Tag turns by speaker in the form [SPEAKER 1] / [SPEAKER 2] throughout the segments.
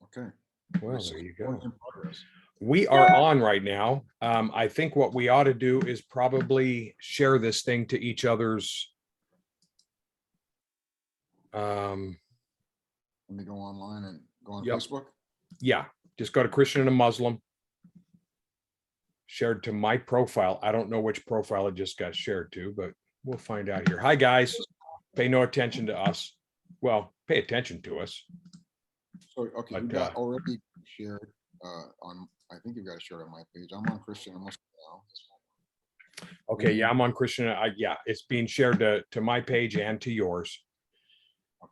[SPEAKER 1] Okay.
[SPEAKER 2] Well, there you go.
[SPEAKER 1] In progress.
[SPEAKER 2] We are on right now. I think what we ought to do is probably share this thing to each other's.
[SPEAKER 1] Let me go online and go on
[SPEAKER 2] Yep.
[SPEAKER 1] Facebook.
[SPEAKER 2] Yeah, just go to Christian and a Muslim. Shared to my profile. I don't know which profile it just got shared to, but we'll find out here. Hi, guys. Pay no attention to us. Well, pay attention to us.
[SPEAKER 1] So, okay,
[SPEAKER 2] But,
[SPEAKER 1] you got already shared on, I think you've got it shared on my page. I'm on Christian and Muslim now.
[SPEAKER 2] Okay, yeah, I'm on Christian. Yeah, it's being shared to my page and to yours.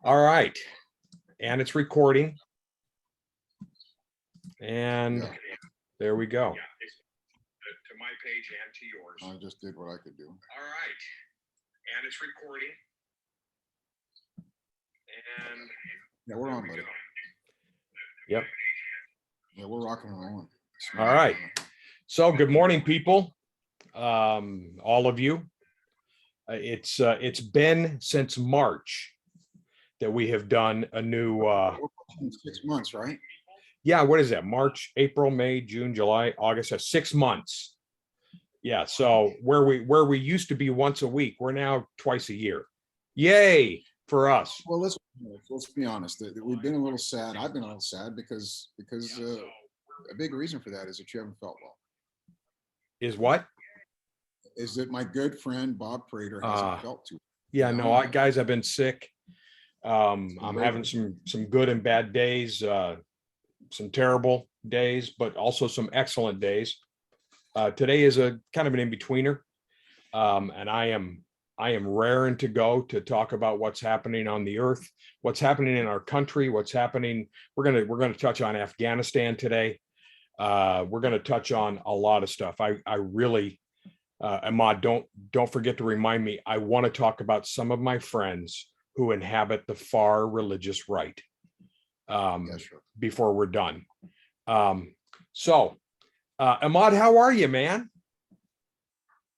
[SPEAKER 2] All right. And it's recording. And
[SPEAKER 1] Yeah.
[SPEAKER 2] there we go. To my page and to yours.
[SPEAKER 1] I just did what I could do.
[SPEAKER 2] All right. And it's recording. And
[SPEAKER 1] yeah, we're on, buddy.
[SPEAKER 2] Yep.
[SPEAKER 1] Yeah, we're rocking and rolling.
[SPEAKER 2] All right. So good morning, people. All of you. It's been since March that we have done a new
[SPEAKER 1] 6 months, right?
[SPEAKER 2] Yeah, what is that? March, April, May, June, July, August, 6 months. Yeah, so where we used to be once a week, we're now twice a year. Yay for us.
[SPEAKER 1] Well, let's be honest. We've been a little sad. I've been a little sad because a big reason for that is that you haven't felt well.
[SPEAKER 2] Is what?
[SPEAKER 1] Is that my good friend Bob Prater hasn't felt too well.
[SPEAKER 2] Yeah, no, guys, I've been sick. I'm having some good and bad days, some terrible days, but also some excellent days. Today is a kind of an in-betweener. And I am raring to go to talk about what's happening on the earth, what's happening in our country, what's happening. We're going to touch on Afghanistan today. We're going to touch on a lot of stuff. I really, Ahmad, don't forget to remind me. I want to talk about some of my friends who inhabit the far religious right.
[SPEAKER 1] Yeah, sure.
[SPEAKER 2] Before we're done. So, Ahmad, how are you, man?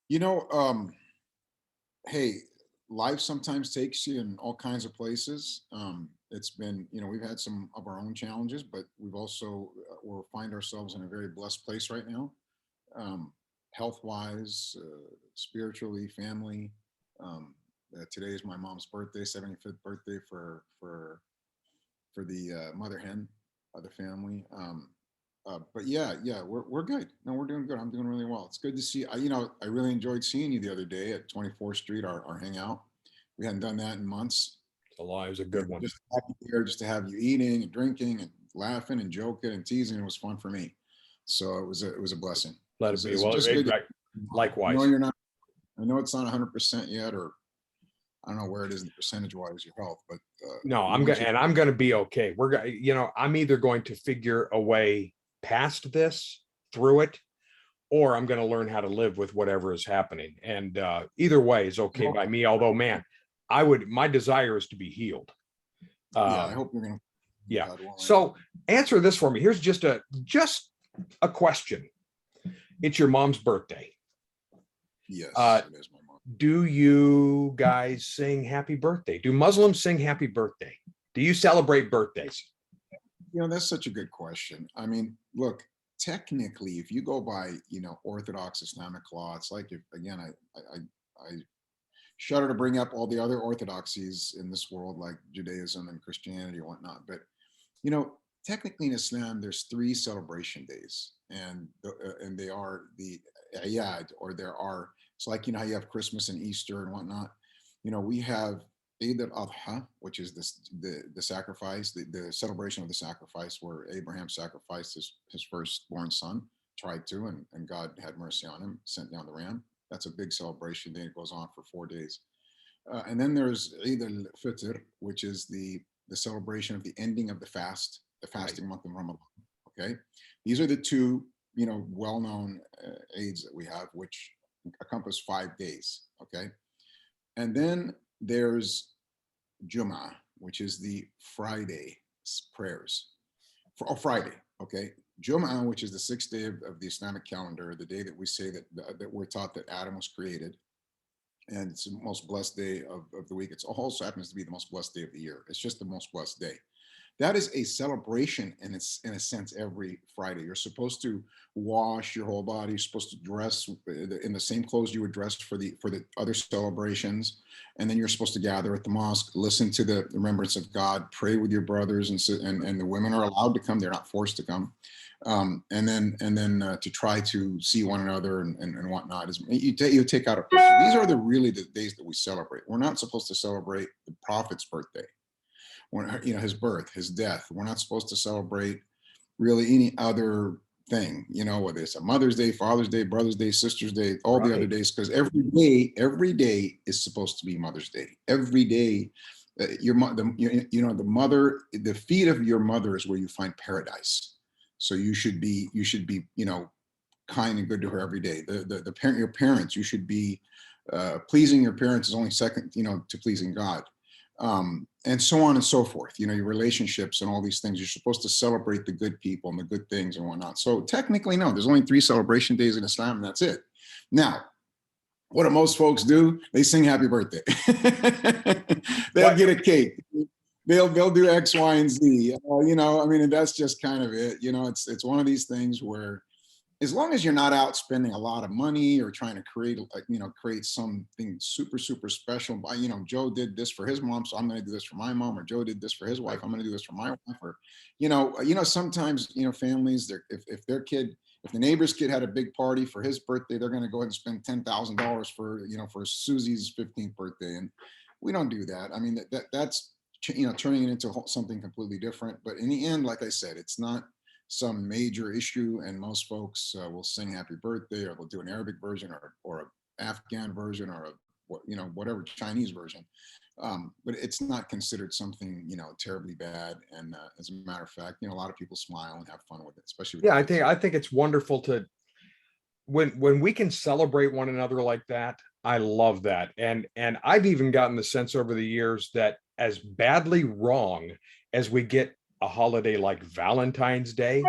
[SPEAKER 1] You know, hey, life sometimes takes you in all kinds of places. It's been, we've had some of our own challenges, but we've also we'll find ourselves in a very blessed place right now, health-wise, spiritually, family. Today is my mom's birthday, 75th birthday for the mother hen of the family. But yeah, we're good. No, we're doing good. I'm doing really well. It's good to see. I really enjoyed seeing you the other day at 24th Street, our hangout. We hadn't done that in months.
[SPEAKER 2] It's a lie. It was a good one.
[SPEAKER 1] Just to have you here, just to have you eating and drinking and laughing and joking and teasing. It was fun for me. So it was a blessing.
[SPEAKER 2] Let it be. Well, likewise.
[SPEAKER 1] I know it's not 100% yet, or I don't know where it is percentage-wise your health, but
[SPEAKER 2] no, I'm going to be okay. I'm either going to figure a way past this, through it, or I'm going to learn how to live with whatever is happening. And either way is okay by me. Although, man, my desire is to be healed.
[SPEAKER 1] Yeah, I hope you're going to.
[SPEAKER 2] Yeah. So answer this for me. Here's just a question. It's your mom's birthday.
[SPEAKER 1] Yes, it is my mom.
[SPEAKER 2] Do you guys sing happy birthday? Do Muslims sing happy birthday? Do you celebrate birthdays?
[SPEAKER 1] That's such a good question. I mean, look, technically, if you go by, Orthodox Islamic law, it's like, again, I shudder to bring up all the other orthodoxies in this world, like Judaism and Christianity and whatnot. But, technically in Islam, there's 3 celebration days, and they are the Ayad, or it's like, how you have Christmas and Easter and whatnot. We have Eid al-Adha, which is the sacrifice, the celebration of the sacrifice, where Abraham sacrificed his firstborn son, tried to, and God had mercy on him, sent down the ram. That's a big celebration day. It goes on for 4 days. And then there's Eid al-Fitr, which is the celebration of the ending of the fasting month of Ramadan. Okay. These are the 2, well-known Eids that we have, which encompass 5 days. Okay. And then there's Jummah, which is the Friday prayers. Friday, okay. Jummah, which is the 6th day of the Islamic calendar, the day that we say that we're taught that Adam was created, and it's the most blessed day of the week. It also happens to be the most blessed day of the year. It's just the most blessed day. that is a celebration, and it's in a sense every Friday. You're supposed to wash your whole body. You're supposed to dress in the same clothes you would dress for the other celebrations, and then you're supposed to gather at the mosque, listen to the remembrance of God, pray with your brothers, and the women are allowed to come. They're not forced to come. And then to try to see one another and whatnot is you take out a person. These are really the days that we celebrate. We're not supposed to celebrate the prophet's birthday, when his birth, his death. We're not supposed to celebrate really any other thing, whether it's a Mother's Day, Father's Day, Brother's Day, Sister's Day, all the other
[SPEAKER 2] Right.
[SPEAKER 1] days, because every day is supposed to be Mother's Day. Every day, the mother, the feet of your mother is where you find paradise. So you should be kind and good to her every day. The parent, your parents, you should be pleasing your parents is only second, to pleasing God. And so on and so forth, your relationships and all these things. You're supposed to celebrate the good people and the good things and whatnot. So technically, no, there's only 3 celebration days in Islam, and that's it. Now, what do most folks do? They sing happy birthday. They'll
[SPEAKER 2] What?
[SPEAKER 1] get a cake. They'll do X, Y, and Z. I mean, and that's just kind of it. It's one of these things where, as long as you're not out spending a lot of money or trying to create something super, super special. Joe did this for his mom, so I'm going to do this for my mom, or Joe did this for his wife, I'm going to do this for my wife. Or, sometimes, families, if their kid, if the neighbor's kid had a big party for his birthday, they're going to go ahead and spend $10,000 for Susie's 15th birthday. And we don't do that. I mean, that's, turning it into something completely different. But in the end, like I said, it's not some major issue, and most folks will sing happy birthday, or they'll do an Arabic version, or an Afghan version, or whatever Chinese version. But it's not considered something terribly bad. And as a matter of fact, a lot of people smile and have fun with it, especially with
[SPEAKER 2] Yeah,
[SPEAKER 1] the kids.
[SPEAKER 2] I think it's wonderful to when we can celebrate one another like that. I love that. And I've even gotten the sense over the years that as badly wrong as we get a holiday like Valentine's Day,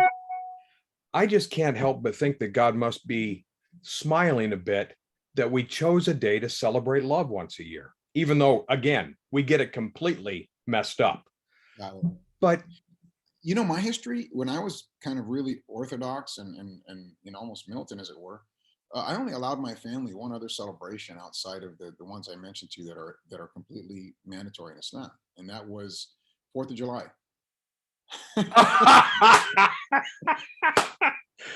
[SPEAKER 2] I just can't help but think that God must be smiling a bit that we chose a day to celebrate love once a year, even though, again, we get it completely messed up.
[SPEAKER 1] Uh,
[SPEAKER 2] But
[SPEAKER 1] my history, when I was kind of really orthodox and almost militant, as it were, I only allowed my family one other celebration outside of the ones I mentioned to you that are completely mandatory in Islam, and that was 4th of July.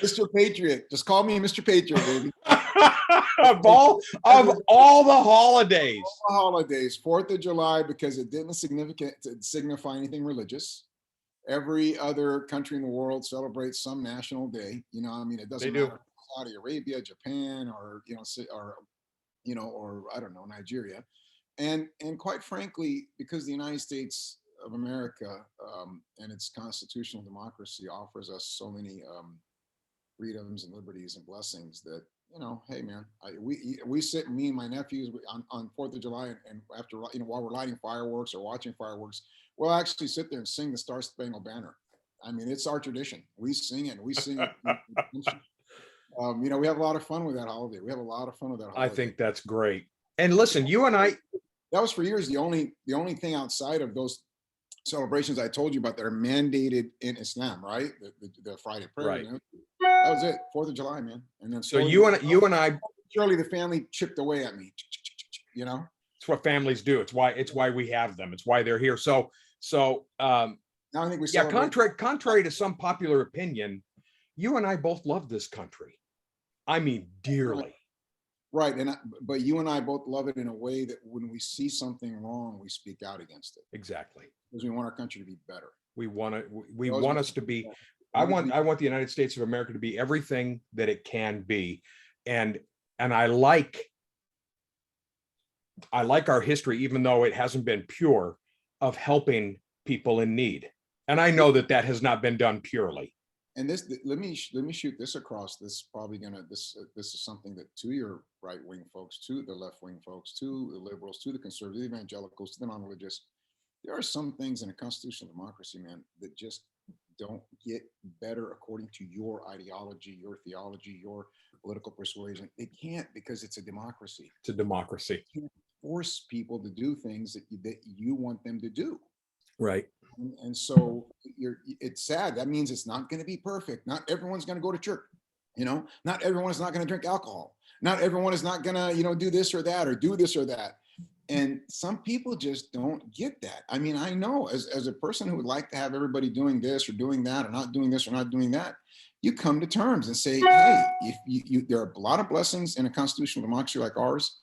[SPEAKER 1] Mr. Patriot, just call me Mr. Patriot, baby.
[SPEAKER 2] of all the holidays,
[SPEAKER 1] Holidays, 4th of July, because it didn't signify anything religious. Every other country in the world celebrates some national day. I mean, it
[SPEAKER 2] they
[SPEAKER 1] doesn't
[SPEAKER 2] do.
[SPEAKER 1] matter if it's Saudi Arabia, Japan, or I don't know, Nigeria. And quite frankly, because the United States of America, and its constitutional democracy offers us so many freedoms and liberties and blessings, that hey man, we sit, me and my nephews, on 4th of July, and after, while we're lighting fireworks or watching fireworks, we'll actually sit there and sing the Star Spangled Banner. I mean, it's our tradition. We sing it, and we sing it. We have a lot of fun with that holiday. We have a lot of fun with that
[SPEAKER 2] I
[SPEAKER 1] holiday.
[SPEAKER 2] think that's great. And listen, you and I,
[SPEAKER 1] That was for years the only thing outside of those celebrations I told you about that are mandated in Islam, right? The Friday prayers.
[SPEAKER 2] right.
[SPEAKER 1] That was it. 4th of July, man. And then
[SPEAKER 2] So
[SPEAKER 1] slowly,
[SPEAKER 2] you and I,
[SPEAKER 1] surely the family chipped away at me.
[SPEAKER 2] it's what families do. It's why we have them. It's why they're here. So
[SPEAKER 1] Now I think we
[SPEAKER 2] yeah,
[SPEAKER 1] celebrate.
[SPEAKER 2] contrary to some popular opinion, you and I both love this country. I mean, dearly.
[SPEAKER 1] Right. But you and I both love it in a way that when we see something wrong, we speak out against it,
[SPEAKER 2] Exactly.
[SPEAKER 1] because we want our country to be better.
[SPEAKER 2] We want to. We
[SPEAKER 1] always
[SPEAKER 2] want
[SPEAKER 1] want
[SPEAKER 2] us to be.
[SPEAKER 1] we
[SPEAKER 2] I
[SPEAKER 1] want it to
[SPEAKER 2] want.
[SPEAKER 1] be
[SPEAKER 2] I want the United States of America to be everything that it can be, and I like. I like our history, even though it hasn't been pure, of helping people in need. And I know that has not been done purely.
[SPEAKER 1] And let me shoot this across. This is something that, to your right wing folks, to the left wing folks, to the liberals, to the conservative evangelicals, to the non-religious, there are some things in a constitutional democracy, man, that just don't get better according to your ideology, your theology, your political persuasion. They can't, because it's a democracy.
[SPEAKER 2] It's a democracy.
[SPEAKER 1] You can't force people to do things that you want them to do.
[SPEAKER 2] Right.
[SPEAKER 1] And so it's sad. That means it's not going to be perfect. Not everyone's going to go to church. Not everyone is not going to drink alcohol. Not everyone is not going to, do this or that or do this or that. And some people just don't get that. I mean, I know as a person who would like to have everybody doing this or doing that or not doing this or not doing that, you come to terms and say, hey, if there are a lot of blessings in a constitutional democracy like ours,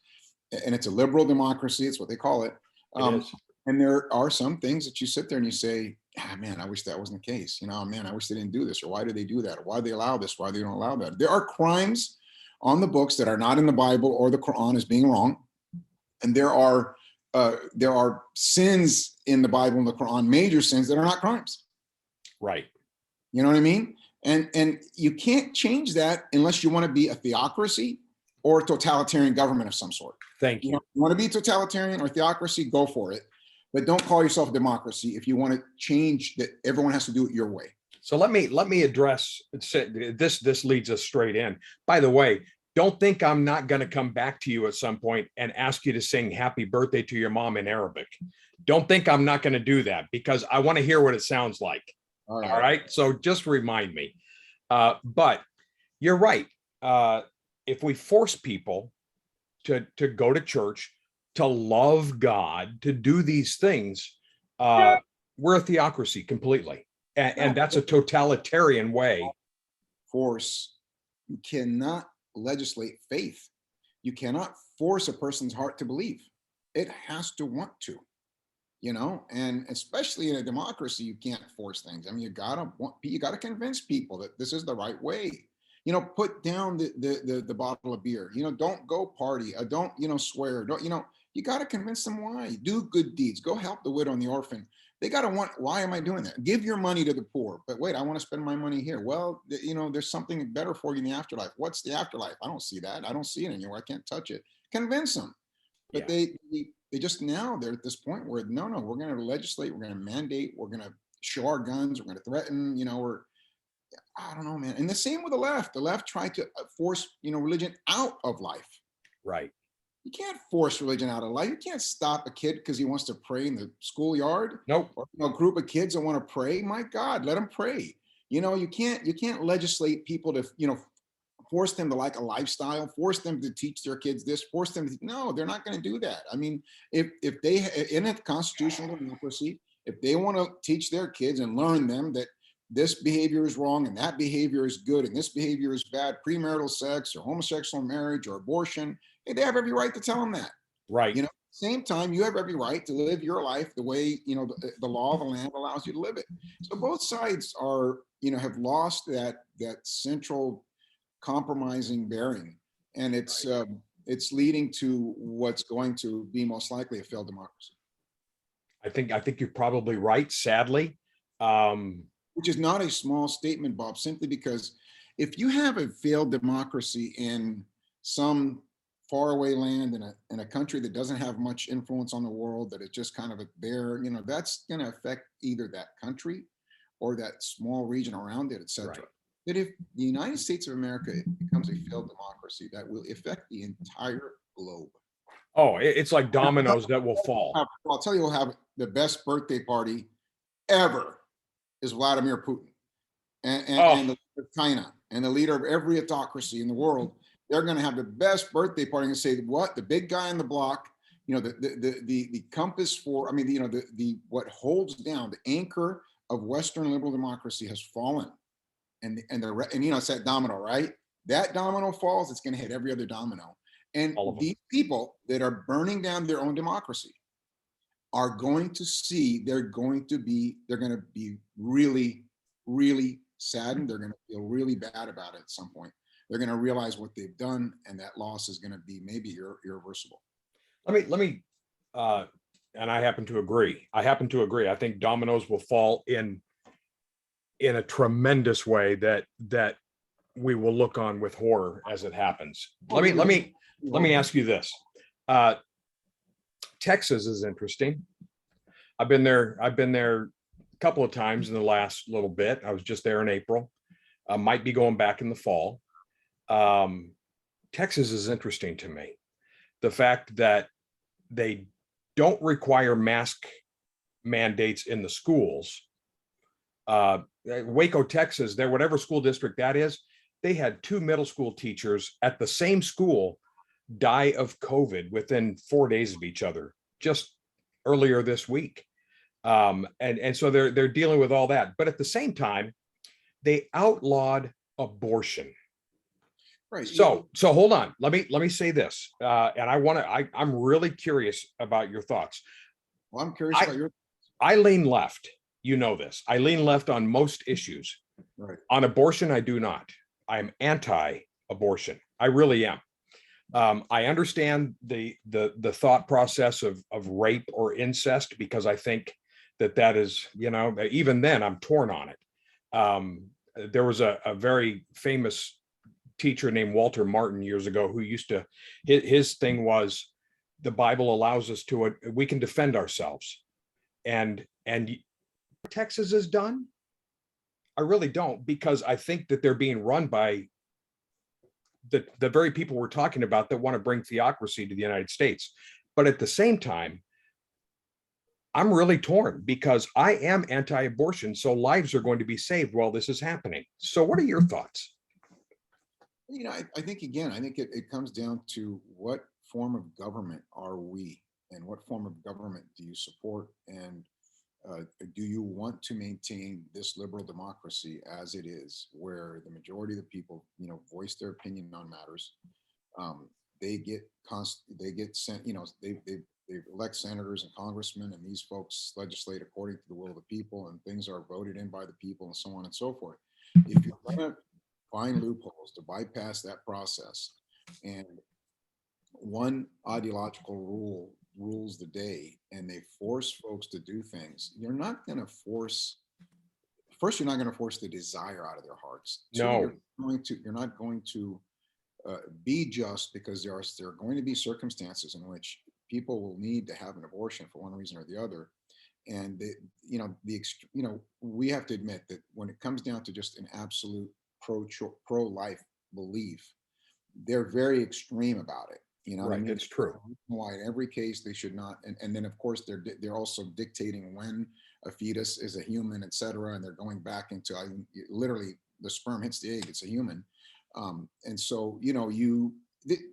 [SPEAKER 1] and it's a liberal democracy, it's what they call it.
[SPEAKER 2] It is.
[SPEAKER 1] And there are some things that you sit there and you say, man, I wish that wasn't the case. Man, I wish they didn't do this, or why do they do that? Or why do they allow this? Why they don't allow that? There are crimes on the books that are not in the Bible or the Quran as being wrong. And there are sins in the Bible and the Quran, major sins that are not crimes.
[SPEAKER 2] Right.
[SPEAKER 1] You know what I mean? And you can't change that unless you want to be a theocracy or a totalitarian government of some sort.
[SPEAKER 2] Thank you.
[SPEAKER 1] You want to be totalitarian or theocracy, go for it. But don't call yourself a democracy if you want to change that everyone has to do it your way.
[SPEAKER 2] So let me address this. This leads us straight in. By the way, don't think I'm not going to come back to you at some point and ask you to sing happy birthday to your mom in Arabic. Don't think I'm not going to do that, because I want to hear what it sounds like. All right. So just remind me. But you're right. If we force people to go to church, to love God, to do these things, we're a theocracy completely. And that's a totalitarian way.
[SPEAKER 1] Force. You cannot legislate faith. You cannot force a person's heart to believe. It has to want to, and especially in a democracy, you can't force things. I mean, you gotta convince people that this is the right way. Put down the bottle of beer. Don't go party. Don't, swear. Don't, you got to convince them why. Do good deeds. Go help the widow and the orphan. They got to want, why am I doing that? Give your money to the poor. But wait, I want to spend my money here. Well, there's something better for you in the afterlife. What's the afterlife? I don't see that. I don't see it anywhere. I can't touch it. Convince them. But they just, now they're at this point where, no, we're going to legislate. We're going to mandate. We're going to show our guns. We're going to threaten, I don't know, man. And the same with the left. The left tried to force, religion out of life.
[SPEAKER 2] Right.
[SPEAKER 1] You can't force religion out of life. You can't stop a kid because he wants to pray in the schoolyard.
[SPEAKER 2] Nope.
[SPEAKER 1] Or a group of kids that want to pray. My God, let them pray. You can't legislate people to, force them to like a lifestyle, force them to teach their kids this, force them to, no, they're not going to do that. I mean, if they, in a constitutional democracy, if they want to teach their kids and learn them that this behavior is wrong and that behavior is good and this behavior is bad, premarital sex or homosexual marriage or abortion, they have every right to tell them that.
[SPEAKER 2] Right.
[SPEAKER 1] Same time, you have every right to live your life the way, the law of the land allows you to live it. So both sides are, have lost that central compromising bearing. And it's leading to what's going to be most likely a failed democracy.
[SPEAKER 2] I think you're probably right, sadly.
[SPEAKER 1] Which is not a small statement, Bob, simply because if you have a failed democracy in some faraway land in a country that doesn't have much influence on the world, that is just kind of there, that's going to affect either that country or that small region around it, et cetera. Right. That if the United States of America becomes a failed democracy, that will affect the entire globe.
[SPEAKER 2] Oh, it's like dominoes that will fall.
[SPEAKER 1] I'll tell you, we'll have the best birthday party ever is Vladimir Putin and the leader of China and the leader of every autocracy in the world. They're going to have the best birthday party and say, what, the big guy on the block, the compass for, the what holds down the anchor of Western liberal democracy has fallen. And it's that domino, right? That domino falls, it's going to hit every other domino. And these people that are burning down their own democracy are going to see, they're going to be really, really saddened. They're going to feel really bad about it at some point. They're going to realize what they've done, and that loss is going to be maybe irreversible.
[SPEAKER 2] Let me, and I happen to agree. I think dominoes will fall in a tremendous way that we will look on with horror as it happens. Let me ask you this. Texas is interesting. I've been there a couple of times in the last little bit. I was just there in April. Might be going back in the fall. Texas is interesting to me. The fact that they don't require mask mandates in the schools. Waco, Texas, there, whatever school district that is, they had 2 middle school teachers at the same school die of COVID within 4 days of each other, just earlier this week. And so they're dealing with all that. But at the same time, they outlawed abortion.
[SPEAKER 1] Right.
[SPEAKER 2] So hold on. Let me say this. And I'm really curious about your thoughts.
[SPEAKER 1] Well, I'm curious about your.
[SPEAKER 2] I lean left. You know this. I lean left on most issues.
[SPEAKER 1] Right.
[SPEAKER 2] On abortion, I do not. I'm anti-abortion. I really am. I understand the thought process of rape or incest, because I think that is, even then I'm torn on it. There was a very famous teacher named Walter Martin years ago who used to, his thing was, the Bible allows us to, we can defend ourselves. And Texas is done. I really don't, because I think that they're being run by the very people we're talking about that want to bring theocracy to the United States. But at the same time, I'm really torn, because I am anti-abortion. So lives are going to be saved while this is happening. So what are your thoughts?
[SPEAKER 1] I think, again, I think it comes down to what form of government are we, and what form of government do you support, and do you want to maintain this liberal democracy as it is, where the majority of the people, voice their opinion on matters. They get sent, they elect senators and congressmen, and these folks legislate according to the will of the people, and things are voted in by the people, and so on and so forth. If you're going to find loopholes to bypass that process, and one ideological rule rules the day, and they force folks to do things, you're not going to force. First, you're not going to force the desire out of their hearts.
[SPEAKER 2] No.
[SPEAKER 1] You're not going to be just, because there are going to be circumstances in which people will need to have an abortion for one reason or the other. And we have to admit that when it comes down to just an absolute pro-life belief, they're very extreme about it.
[SPEAKER 2] Right, it's true.
[SPEAKER 1] Why in every case they should not, and then of course they're also dictating when a fetus is a human, et cetera, and they're going back into, literally, the sperm hits the egg, it's a human. And so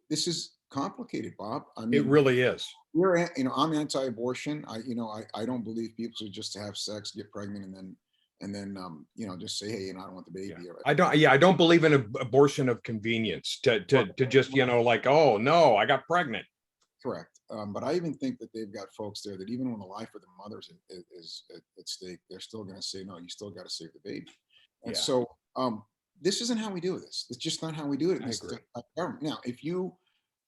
[SPEAKER 1] this is complicated, Bob. I mean,
[SPEAKER 2] it really is.
[SPEAKER 1] I'm anti-abortion. I don't believe people should just have sex, get pregnant, and then just say, hey, I don't want the baby.
[SPEAKER 2] I don't believe in abortion of convenience to just, like, oh no, I got pregnant.
[SPEAKER 1] Correct. But I even think that they've got folks there that even when the life of the mothers is at stake, they're still going to say, no, you still got to save the baby. And so this isn't how we do this. It's just not how we do it in this government. Now, if you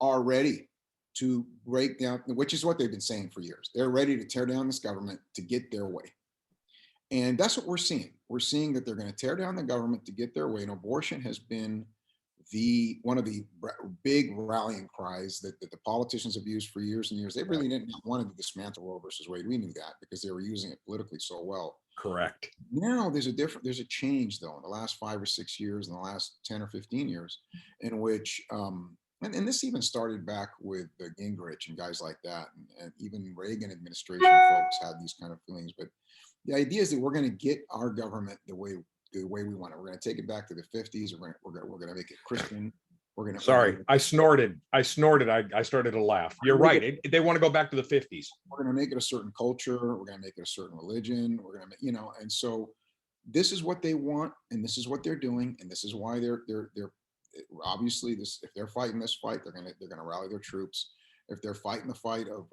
[SPEAKER 1] are ready to break down, which is what they've been saying for years, they're ready to tear down this government to get their way. And that's what we're seeing. We're seeing that they're going to tear down the government to get their way. And abortion has been one of the big rallying cries that the politicians have used for years and years. They really didn't want to dismantle Roe versus Wade. We knew that, because they were using it politically so well.
[SPEAKER 2] Correct.
[SPEAKER 1] Now there's a change, though, in the last 5 or 6 years, in the last 10 or 15 years, in which and this even started back with Gingrich and guys like that, and even Reagan administration folks had these kind of feelings. But the idea is that we're going to get our government the way we want it. We're going to take it back to the 50s. We're going to make it Christian.
[SPEAKER 2] Sorry, I snorted. I started to laugh. You're right. They want to go back to the 50s.
[SPEAKER 1] We're going to make it a certain culture. We're going to make it a certain religion. We're going to, and so this is what they want, and this is what they're doing, and this is why they're obviously this. If they're fighting this fight, they're going to rally their troops. If they're fighting the fight of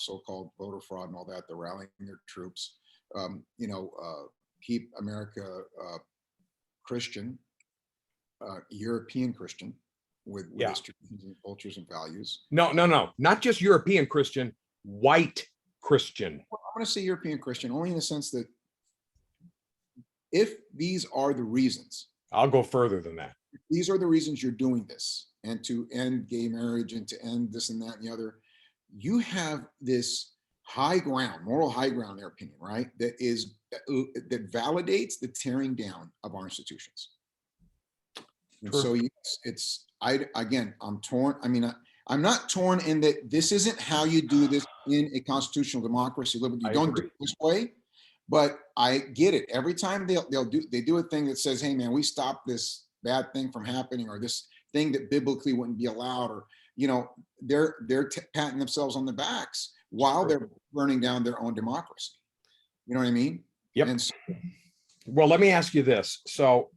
[SPEAKER 1] so-called voter fraud and all that, they're rallying their troops. Keep America Christian, European Christian, with its traditions and cultures and values.
[SPEAKER 2] No, not just European Christian, white Christian.
[SPEAKER 1] Well, I'm going to say European Christian only in the sense that if these are the reasons,
[SPEAKER 2] I'll go further than that.
[SPEAKER 1] These are the reasons you're doing this, and to end gay marriage and to end this and that and the other, you have this high ground, moral high ground, in their opinion, right? That validates the tearing down of our institutions. And so I'm torn. I mean, I'm not torn in that this isn't how you do this in a constitutional democracy. You
[SPEAKER 2] I
[SPEAKER 1] don't do
[SPEAKER 2] agree.
[SPEAKER 1] it this way, but I get it. Every time they do a thing that says, "Hey, man, we stop this bad thing from happening," or this thing that biblically wouldn't be allowed, or they're patting themselves on the backs while they're burning down their own democracy. You know what I mean?
[SPEAKER 2] Yep.
[SPEAKER 1] And so,
[SPEAKER 2] Well, let me ask you this. So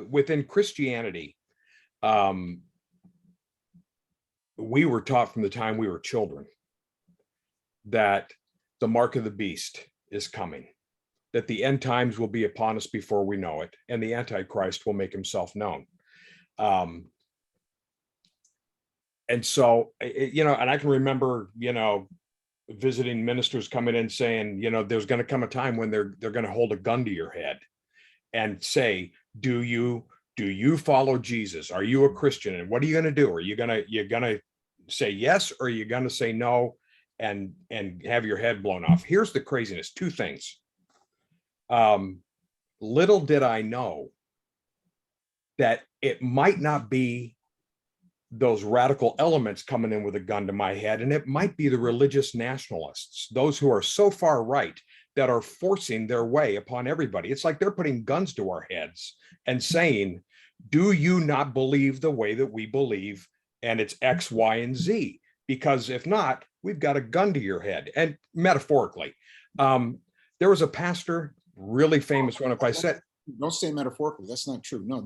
[SPEAKER 2] within Christianity, we were taught from the time we were children that the mark of the beast is coming, that the end times will be upon us before we know it, and the Antichrist will make himself known. And so, and I can remember, visiting ministers coming in saying, there's going to come a time when they're going to hold a gun to your head and say, do you follow Jesus? Are you a Christian? And what are you going to do? Are you going to say yes, or are you going to say no and have your head blown off? Here's the craziness. Two things. Little did I know that it might not be those radical elements coming in with a gun to my head, and it might be the religious nationalists, those who are so far right that are forcing their way upon everybody. It's like they're putting guns to our heads and saying, do you not believe the way that we believe? And it's X, Y, and Z. Because if not, we've got a gun to your head. And metaphorically, there was a pastor, really famous one. If I said,
[SPEAKER 1] don't say metaphorically, that's not true. No,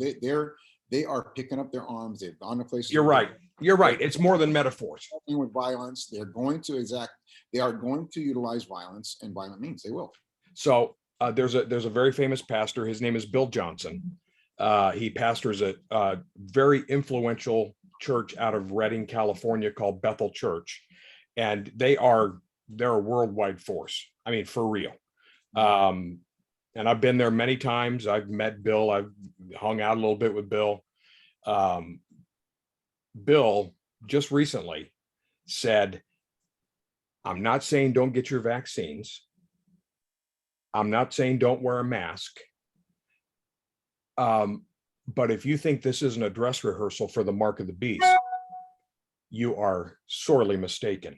[SPEAKER 1] they are picking up their arms. They've gone to places.
[SPEAKER 2] You're right. You're right. It's more than metaphors.
[SPEAKER 1] With violence, they are going to utilize violence and violent means. They will.
[SPEAKER 2] So there's a very famous pastor. His name is Bill Johnson. He pastors a very influential church out of Redding, California, called Bethel Church, and they're a worldwide force. I mean, for real. And I've been there many times. I've met Bill. I've hung out a little bit with Bill. Bill just recently said, I'm not saying don't get your vaccines. I'm not saying don't wear a mask. But if you think this isn't a dress rehearsal for the mark of the beast, you are sorely mistaken.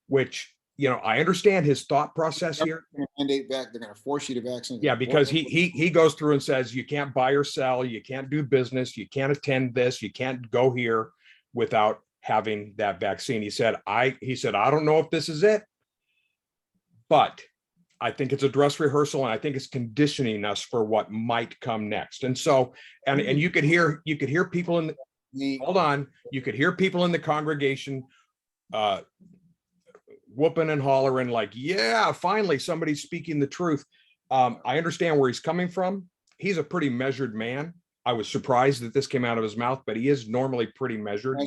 [SPEAKER 2] Which, I understand his thought process here.
[SPEAKER 1] They're going to force you to vaccinate.
[SPEAKER 2] Yeah, because he goes through and says you can't buy or sell, you can't do business, you can't attend this, you can't go here without having that vaccine. He said, I don't know if this is it, but I think it's a dress rehearsal, and I think it's conditioning us for what might come next. And so, and you could hear people in the, hold on, you could hear people in the congregation whooping and hollering like, yeah, finally somebody's speaking the truth. I understand where he's coming from. He's a pretty measured man. I was surprised that this came out of his mouth, but he is normally pretty measured.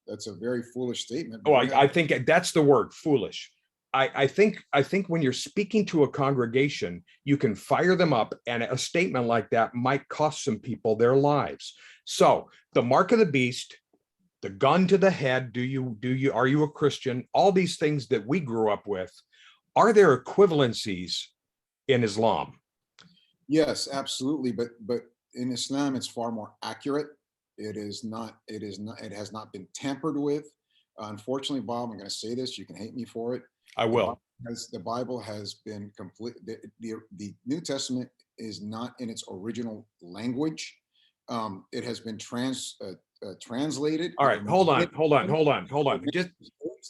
[SPEAKER 1] That's a very foolish statement.
[SPEAKER 2] Oh, I think that's the word, foolish. I think when you're speaking to a congregation, you can fire them up, and a statement like that might cost some people their lives. So the mark of the beast, the gun to the head, are you a Christian? All these things that we grew up with, are there equivalencies in Islam?
[SPEAKER 1] Yes, absolutely. But in Islam, it's far more accurate. It has not been tampered with. Unfortunately, Bob, I'm going to say this, you can hate me for it.
[SPEAKER 2] I will.
[SPEAKER 1] The Bible has been complete. The New Testament is not in its original language. It has been translated.
[SPEAKER 2] All right, hold on. Just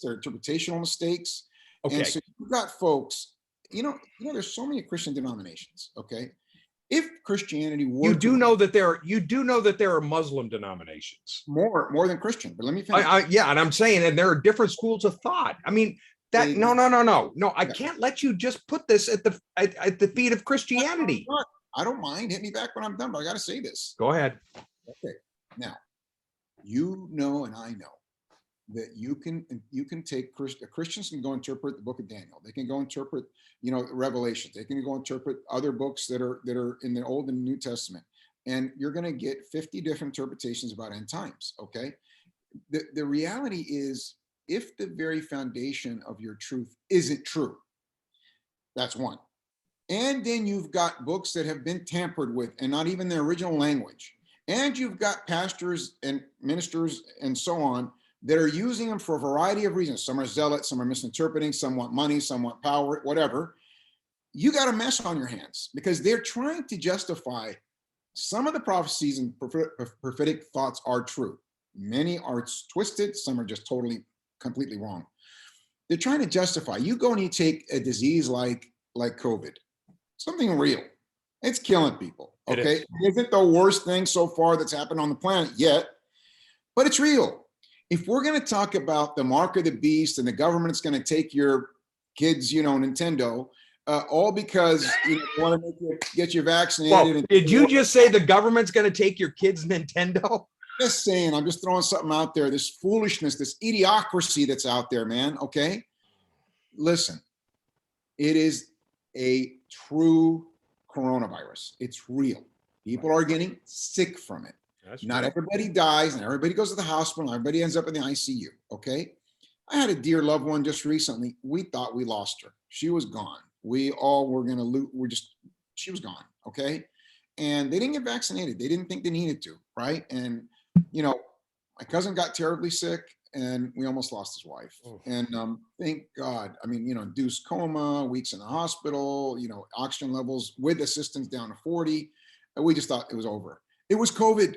[SPEAKER 1] there are interpretational mistakes.
[SPEAKER 2] Okay.
[SPEAKER 1] And so you've got folks, there's so many Christian denominations. Okay. If Christianity were,
[SPEAKER 2] you do know that there are Muslim denominations
[SPEAKER 1] more than Christian, but let me finish.
[SPEAKER 2] Yeah, and I'm saying, and there are different schools of thought. I mean, no. I can't let you just put this at the feet of Christianity.
[SPEAKER 1] I don't mind. Hit me back when I'm done, but I got to say this.
[SPEAKER 2] Go ahead.
[SPEAKER 1] Okay. Now, and I know that you can take Christians can go interpret the book of Daniel. They can go interpret, Revelations. They can go interpret other books that are in the Old and New Testament, and you're going to get 50 different interpretations about end times. Okay. The reality is, if the very foundation of your truth isn't true, that's one. And then you've got books that have been tampered with and not even the original language. And you've got pastors and ministers and so on that are using them for a variety of reasons. Some are zealots, some are misinterpreting, some want money, some want power, whatever. You got a mess on your hands because they're trying to justify some of the prophecies and prophetic thoughts are true. Many are twisted, some are just totally, completely wrong. They're trying to justify. You go and you take a disease like COVID, something real. It's killing people. Okay, it isn't the worst thing so far that's happened on the planet yet, but it's real. If we're going to talk about the mark of the beast and the government's going to take your kids, Nintendo, all because you want to make you, get you vaccinated.
[SPEAKER 2] Well, did you just say the government's going to take your kids' Nintendo?
[SPEAKER 1] Just saying, I'm just throwing something out there. This foolishness, this idiocracy that's out there, man. Okay, listen, it is a true coronavirus. It's real. People are getting sick from it. Not everybody dies, and everybody goes to the hospital. Everybody ends up in the ICU. Okay, I had a dear loved one just recently. We thought we lost her. She was gone. We all were going to lose. She was gone. Okay. And they didn't get vaccinated. They didn't think they needed to. Right. And, my cousin got terribly sick and we almost lost his wife. Oh. And thank God. I mean, induced coma, weeks in the hospital, oxygen levels with assistance down to 40. And we just thought it was over. It was COVID.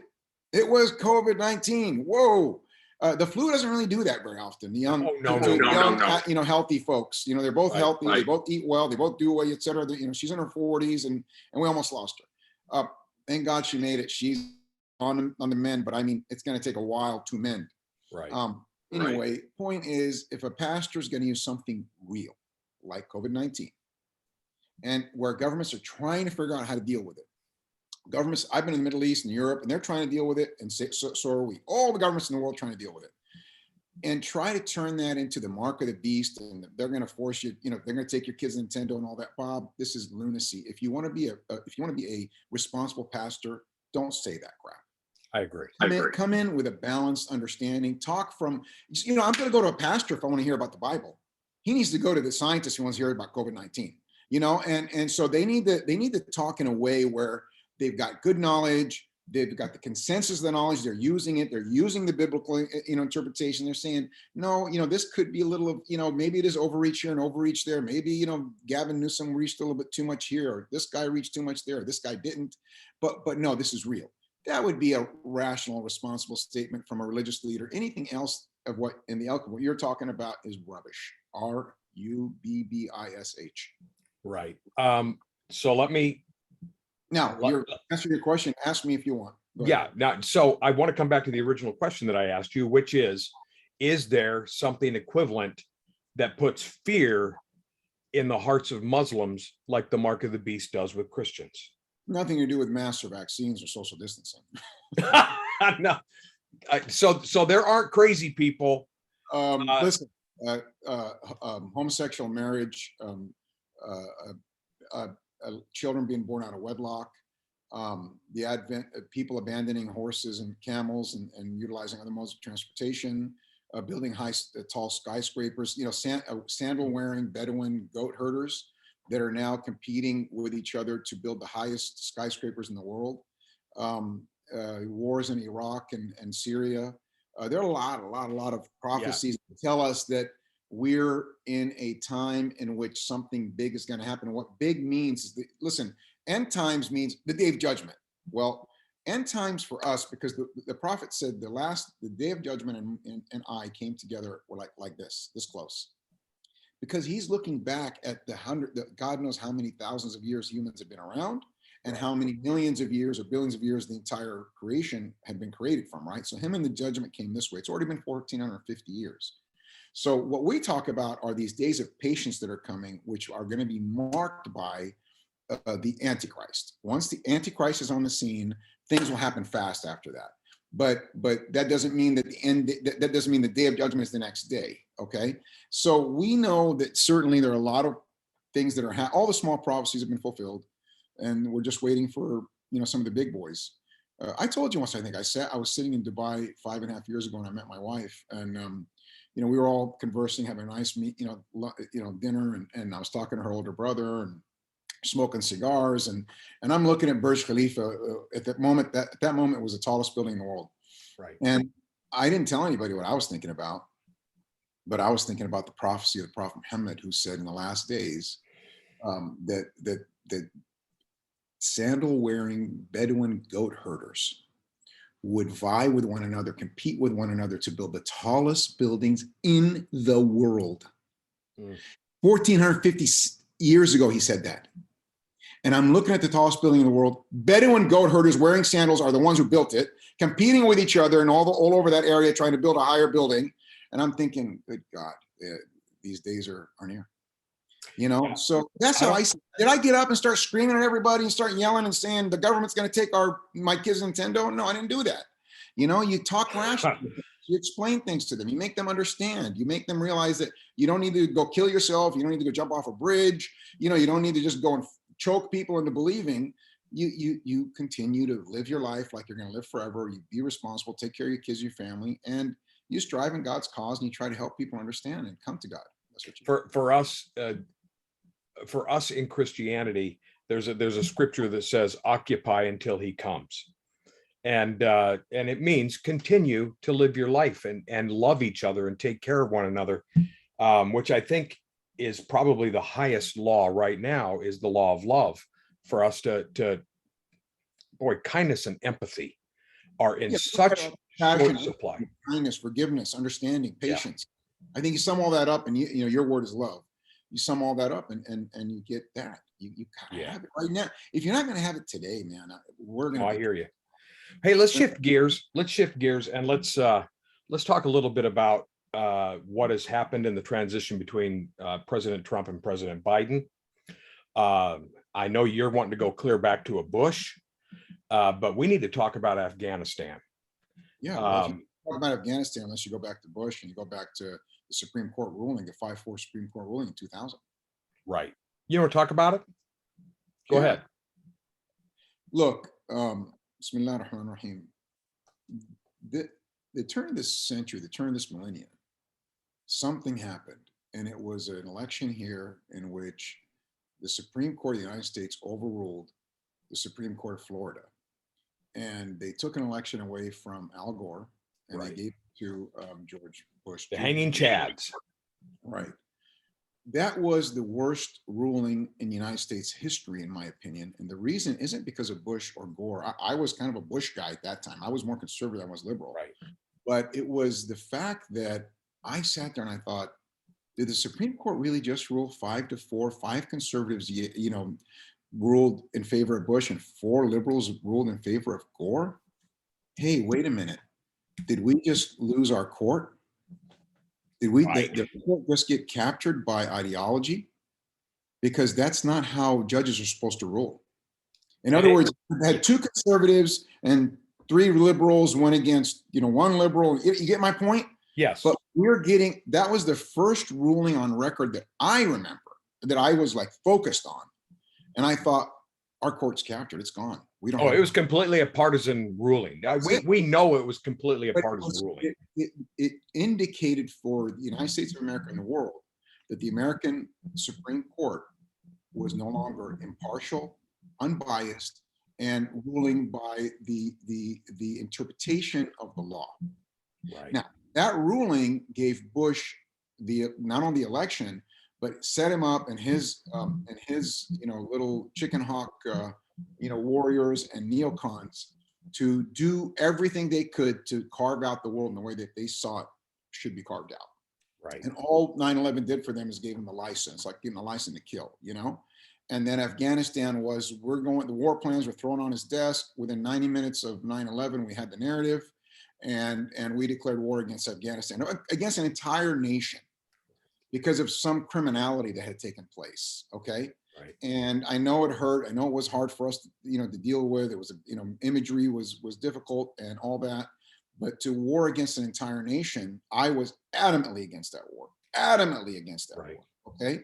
[SPEAKER 1] It was COVID-19. Whoa. The flu doesn't really do that very often. The young, young, healthy folks, they're both healthy. Right. They both eat well. They both do well, et cetera. She's in her 40s and we almost lost her. Thank God she made it. She's on the mend, but I mean, it's going to take a while to mend.
[SPEAKER 2] Right.
[SPEAKER 1] Anyway, point is, if a pastor is going to use something real like COVID-19 and where governments are trying to figure out how to deal with it, governments, I've been in the Middle East and Europe, and they're trying to deal with it, and so are we. All the governments in the world trying to deal with it, and try to turn that into the mark of the beast, and they're going to force you. They're going to take your kids' Nintendo and all that. Bob, this is lunacy. If you want to be a responsible pastor, don't say that crap.
[SPEAKER 2] I agree.
[SPEAKER 1] Come in with a balanced understanding. Talk from. I'm going to go to a pastor if I want to hear about the Bible. He needs to go to the scientist who wants to hear about COVID-19. And so they need to talk in a way where they've got good knowledge. They've got the consensus of the knowledge. They're using it. They're using the biblical, interpretation. They're saying, no, this could be a little of, maybe it is overreach here and overreach there. Maybe, Gavin Newsom reached a little bit too much here, or this guy reached too much there, or this guy didn't. But no, this is real. That would be a rational, responsible statement from a religious leader. Anything else of what in the ilk of what you're talking about is rubbish. RUBBISH.
[SPEAKER 2] Right. So let me.
[SPEAKER 1] Now, answer your question. Ask me if you want.
[SPEAKER 2] Yeah. Now, so I want to come back to the original question that I asked you, which is there something equivalent that puts fear in the hearts of Muslims like the mark of the beast does with Christians?
[SPEAKER 1] Nothing to do with masks or vaccines or social distancing.
[SPEAKER 2] No. So there aren't crazy people.
[SPEAKER 1] Listen, homosexual marriage, children being born out of wedlock, the advent of people abandoning horses and camels and utilizing other modes of transportation, building tall skyscrapers, sandal wearing Bedouin goat herders that are now competing with each other to build the highest skyscrapers in the world, wars in Iraq and Syria. There are a lot of prophecies that tell us that we're in a time in which something big is going to happen. What big means is listen, end times means the day of judgment. Well, end times for us, because the prophet said the day of judgment and I came together were like this close. Because he's looking back at God knows how many thousands of years humans have been around and how many millions of years or billions of years the entire creation had been created from, right? So him and the judgment came this way. It's already been 1,450 years. So what we talk about are these days of patience that are coming, which are going to be marked by the Antichrist. Once the Antichrist is on the scene, things will happen fast after that. But that doesn't mean that that doesn't mean the day of judgment is the next day. Okay. So we know that certainly there are a lot of things that are, all the small prophecies have been fulfilled, and we're just waiting for, some of the big boys. I told you once, I think I was sitting in Dubai 5.5 years ago when I met my wife, and, we were all conversing, having a nice dinner, and I was talking to her older brother and smoking cigars, and I'm looking at Burj Khalifa at that moment. That moment was the tallest building in the world.
[SPEAKER 2] Right.
[SPEAKER 1] And I didn't tell anybody what I was thinking about, but I was thinking about the prophecy of the Prophet Muhammad, who said in the last days that sandal wearing Bedouin goat herders would vie with one another, compete with one another to build the tallest buildings in the world. 1450 years ago, he said that. And I'm looking at the tallest building in the world. Bedouin goat herders wearing sandals are the ones who built it, competing with each other and all over that area, trying to build a higher building. And I'm thinking, good God, these days are near. So that's how did I get up and start screaming at everybody and start yelling and saying the government's going to take my kids' Nintendo? No, I didn't do that. You talk rationally, you explain things to them, you make them understand, you make them realize that you don't need to go kill yourself, you don't need to go jump off a bridge, you don't need to just go and choke people into believing. You continue to live your life like you're going to live forever. You be responsible, take care of your kids, your family, and you strive in God's cause and you try to help people understand and come to God. That's what you
[SPEAKER 2] do. For us in Christianity, there's a scripture that says, "Occupy until He comes," and it means continue to live your life and love each other and take care of one another, which I think is probably the highest law right now, is the law of love. For us to kindness and empathy are in such short supply.
[SPEAKER 1] Kindness, forgiveness, understanding, patience. Yeah. I think you sum all that up, and your word is love. You sum all that up and you get that. You gotta have it right now. If you're not going to have it today, man, we're going to.
[SPEAKER 2] I hear you. Hey, let's shift gears. And let's talk a little bit about what has happened in the transition between President Trump and President Biden. I know you're wanting to go clear back to a Bush, but we need to talk about Afghanistan.
[SPEAKER 1] Yeah, well, if you talk about Afghanistan, unless you go back to Bush and you go back to the Supreme Court ruling, the 5-4 Supreme Court ruling in 2000.
[SPEAKER 2] Right. You want to talk about it? Go ahead.
[SPEAKER 1] Look, Bismillah ar-Rahman ar-Rahim. The turn of this century, the turn of this millennium, something happened. And it was an election here in which the Supreme Court of the United States overruled the Supreme Court of Florida. And they took an election away from Al Gore and they gave it to George Bush.
[SPEAKER 2] The hanging chads.
[SPEAKER 1] Right. That was the worst ruling in United States history, in my opinion. And the reason isn't because of Bush or Gore. I was kind of a Bush guy at that time. I was more conservative than I was liberal.
[SPEAKER 2] Right.
[SPEAKER 1] But it was the fact that I sat there and I thought, did the Supreme Court really just rule 5-4? 5 conservatives, ruled in favor of Bush and 4 liberals ruled in favor of Gore? Hey, wait a minute. Did we just lose our court? Did the court just get captured by ideology? Because that's not how judges are supposed to rule. In other words, we had 2 conservatives and 3 liberals went against, 1 liberal. You get my point?
[SPEAKER 2] Yes.
[SPEAKER 1] But that was the first ruling on record that I remember that I was like focused on. And I thought, our court's captured, it's gone. We don't.
[SPEAKER 2] It was completely a partisan ruling. We know it was completely a partisan ruling.
[SPEAKER 1] It indicated for the United States of America and the world that the American Supreme Court was no longer impartial, unbiased, and ruling by the interpretation of the law.
[SPEAKER 2] Right.
[SPEAKER 1] Now, that ruling gave Bush not only the election, but set him up and his little chicken hawk warriors and neocons to do everything they could to carve out the world in the way that they saw it should be carved out.
[SPEAKER 2] Right.
[SPEAKER 1] And all 9/11 did for them is gave them a license, like giving a license to kill, And then Afghanistan was, the war plans were thrown on his desk. Within 90 minutes of 9/11, we had the narrative and we declared war against Afghanistan, against an entire nation, because of some criminality that had taken place. Okay.
[SPEAKER 2] Right.
[SPEAKER 1] And I know it hurt. I know it was hard for us to deal with. It was, imagery was difficult and all that, but to war against an entire nation, I was adamantly against that war, war. Okay.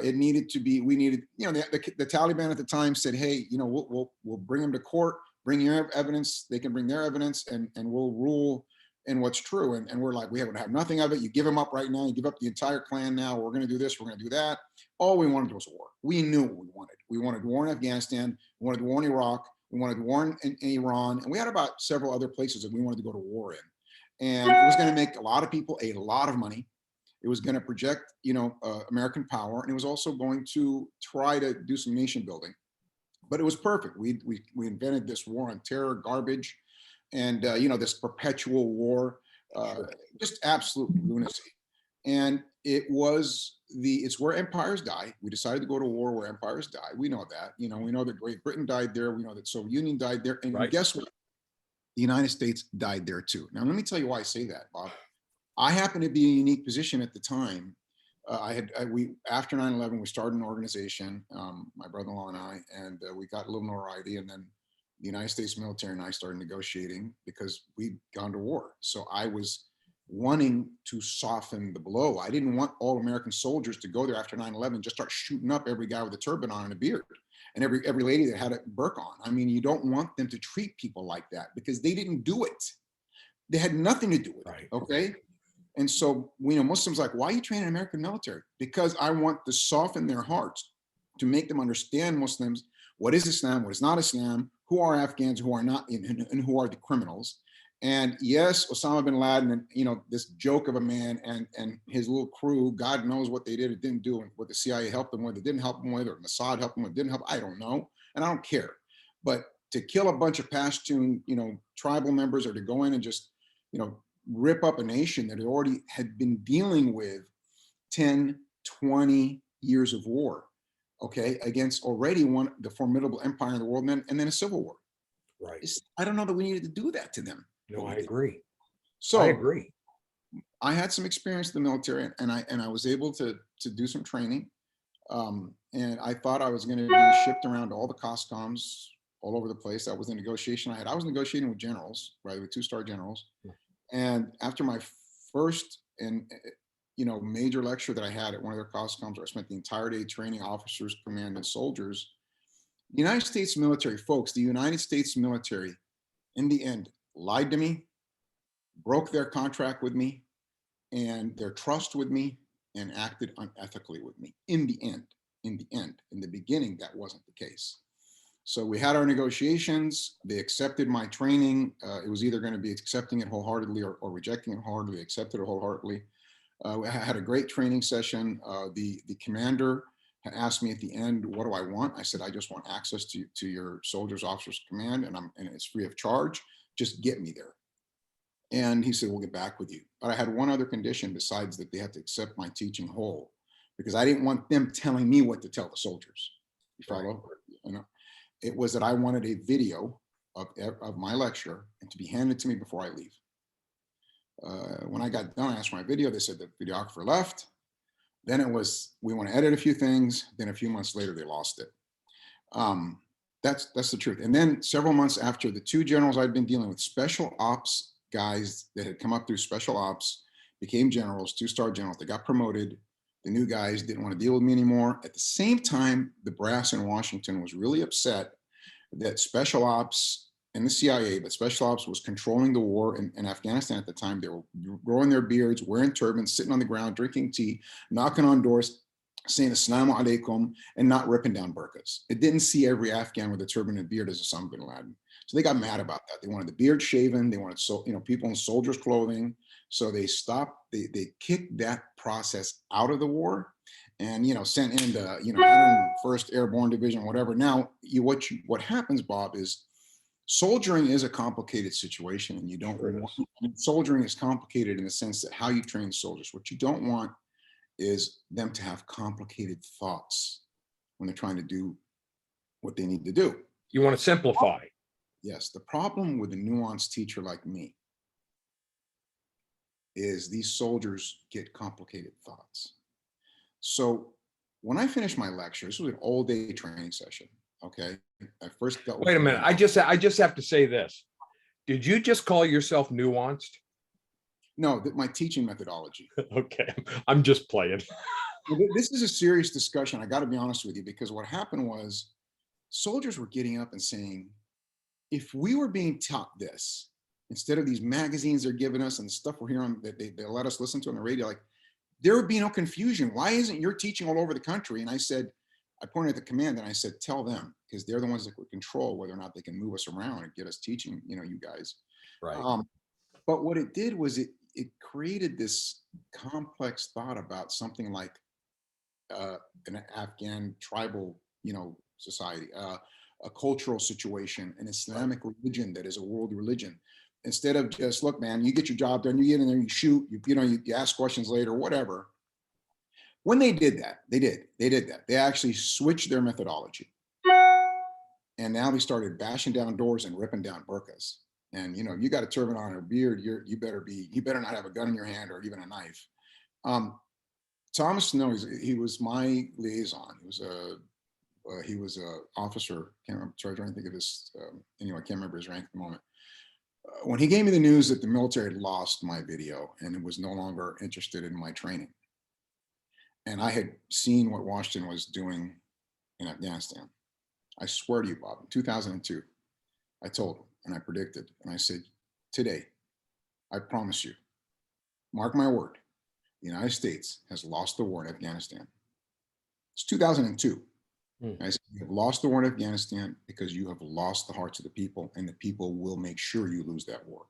[SPEAKER 1] It needed to be, we needed, the Taliban at the time said, hey, we'll bring them to court, bring your evidence. They can bring their evidence and we'll rule in what's true. And we're like, we have nothing of it. You give them up right now. You give up the entire clan now. We're going to do this. We're going to do that. All we wanted was war. We knew what we wanted. We wanted war in Afghanistan. We wanted war in Iraq. We wanted war in Iran. And we had about several other places that we wanted to go to war in. and it was going to make a lot of people a lot of money. It was going to project, American power, and it was also going to try to do some nation building. But it was perfect. We invented this war on terror garbage, and this perpetual war,
[SPEAKER 2] Sure.
[SPEAKER 1] just absolute lunacy. And it's where empires die. We decided to go to war where empires die. We know that. We know that Great Britain died there. We know that Soviet Union died there. And
[SPEAKER 2] Right.
[SPEAKER 1] guess what? The United States died there too. Now, let me tell you why I say that, Bob. I happened to be in a unique position at the time. After 9/11, we started an organization, my brother-in-law and I, and we got a little notoriety. And then the United States military and I started negotiating because we'd gone to war. So I was wanting to soften the blow. I didn't want all American soldiers to go there after 9/11, just start shooting up every guy with a turban on and a beard, and every lady that had a burqa on. I mean, you don't want them to treat people like that because they didn't do it. They had nothing to do with
[SPEAKER 2] Right.
[SPEAKER 1] it. Okay. And so, Muslims like, why are you training American military? Because I want to soften their hearts, to make them understand Muslims, what is Islam, what is not Islam, who are Afghans, who are not, and who are the criminals. And yes, Osama bin Laden, and this joke of a man and his little crew, God knows what they did or didn't do, and what the CIA helped them with, it didn't help them with, or Mossad helped them with, didn't help. I don't know, and I don't care. But to kill a bunch of Pashtun, tribal members, or to go in and just, rip up a nation that already had been dealing with 10, 20 years of war, okay, against already the formidable empire in the world, and then a civil war.
[SPEAKER 2] Right.
[SPEAKER 1] I don't know that we needed to do that to them.
[SPEAKER 2] No, I agree.
[SPEAKER 1] So
[SPEAKER 2] I agree.
[SPEAKER 1] I had some experience in the military, and I was able to do some training. And I thought I was going to be shipped around to all the COSCOMs all over the place. That was the negotiation I had. I was negotiating with generals, right, with 2-star generals. And after my first and major lecture that I had at one of their COSCOMs, where I spent the entire day training officers, command, and soldiers, the United States military, folks, the United States military, in the end, lied to me, broke their contract with me, and their trust with me, and acted unethically with me. In the end, in the beginning, that wasn't the case. So we had our negotiations. They accepted my training. It was either going to be accepting it wholeheartedly or rejecting it wholeheartedly. Accepted it wholeheartedly. I had a great training session. The commander asked me at the end, "What do I want?" I said, "I just want access to your soldiers, officers command, and it's free of charge. Just get me there." And he said, "We'll get back with you." But I had one other condition besides that: they had to accept my teaching whole, because I didn't want them telling me what to tell the soldiers. You follow? Right. It was that I wanted a video of my lecture and to be handed to me before I leave. When I got done, I asked for my video. They said the videographer left. Then it was, we want to edit a few things. Then a few months later, they lost it. That's the truth. And then several months after, the 2 generals I'd been dealing with, special ops guys that had come up through special ops, became generals, 2-star generals. They got promoted. The new guys didn't want to deal with me anymore. At the same time, the brass in Washington was really upset that special ops and the CIA, but special ops was controlling the war in Afghanistan at the time. They were growing their beards, wearing turbans, sitting on the ground, drinking tea, knocking on doors, saying Assalamu alaikum, and not ripping down burqas. It didn't see every Afghan with a turban and beard as Osama bin Laden. So they got mad about that. They wanted the beard shaven. They wanted people in soldiers' clothing. So they stopped. They kicked that process out of the war, and sent in the 101st Airborne Division, whatever. Now, what happens, Bob, is soldiering is a complicated situation, and you don't want, soldiering is complicated in the sense that how you train soldiers. What you don't want is them to have complicated thoughts when they're trying to do what they need to do.
[SPEAKER 2] You want to simplify.
[SPEAKER 1] Yes. The problem with a nuanced teacher like me is these soldiers get complicated thoughts. So when I finished my lecture, this was an all-day training session. Okay. I first dealt with—
[SPEAKER 2] Wait a minute. I just have to say this. Did you just call yourself nuanced?
[SPEAKER 1] No, my teaching methodology.
[SPEAKER 2] Okay. I'm just playing.
[SPEAKER 1] This is a serious discussion. I got to be honest with you, because what happened was soldiers were getting up and saying, if we were being taught this, instead of these magazines they're giving us and the stuff we're hearing that they let us listen to on the radio, like, there would be no confusion. Why isn't your teaching all over the country? And I said, I pointed at the command and I said, tell them, because they're the ones that would control whether or not they can move us around and get us teaching, you guys.
[SPEAKER 2] Right.
[SPEAKER 1] But what it did was it created this complex thought about something like an Afghan tribal, society, a cultural situation, an
[SPEAKER 2] Right.
[SPEAKER 1] Islamic religion that is a world religion. Instead of just, look, man, you get your job done, you get in there, you shoot, you ask questions later, whatever. When they did that, they did that. They actually switched their methodology, and now they started bashing down doors and ripping down burqas. And you got a turban on or a beard, you better not have a gun in your hand or even a knife. Um, Thomas Snow, he was my liaison. He was a officer. Can't remember. Trying to think of his. Anyway, I can't remember his rank at the moment. When he gave me the news that the military had lost my video and was no longer interested in my training, and I had seen what Washington was doing in Afghanistan, I swear to you, Bob, in 2002, I told him and I predicted, and I said, today, I promise you, mark my word, the United States has lost the war in Afghanistan. It's 2002. I said, you have lost the war in Afghanistan because you have lost the hearts of the people, and the people will make sure you lose that war.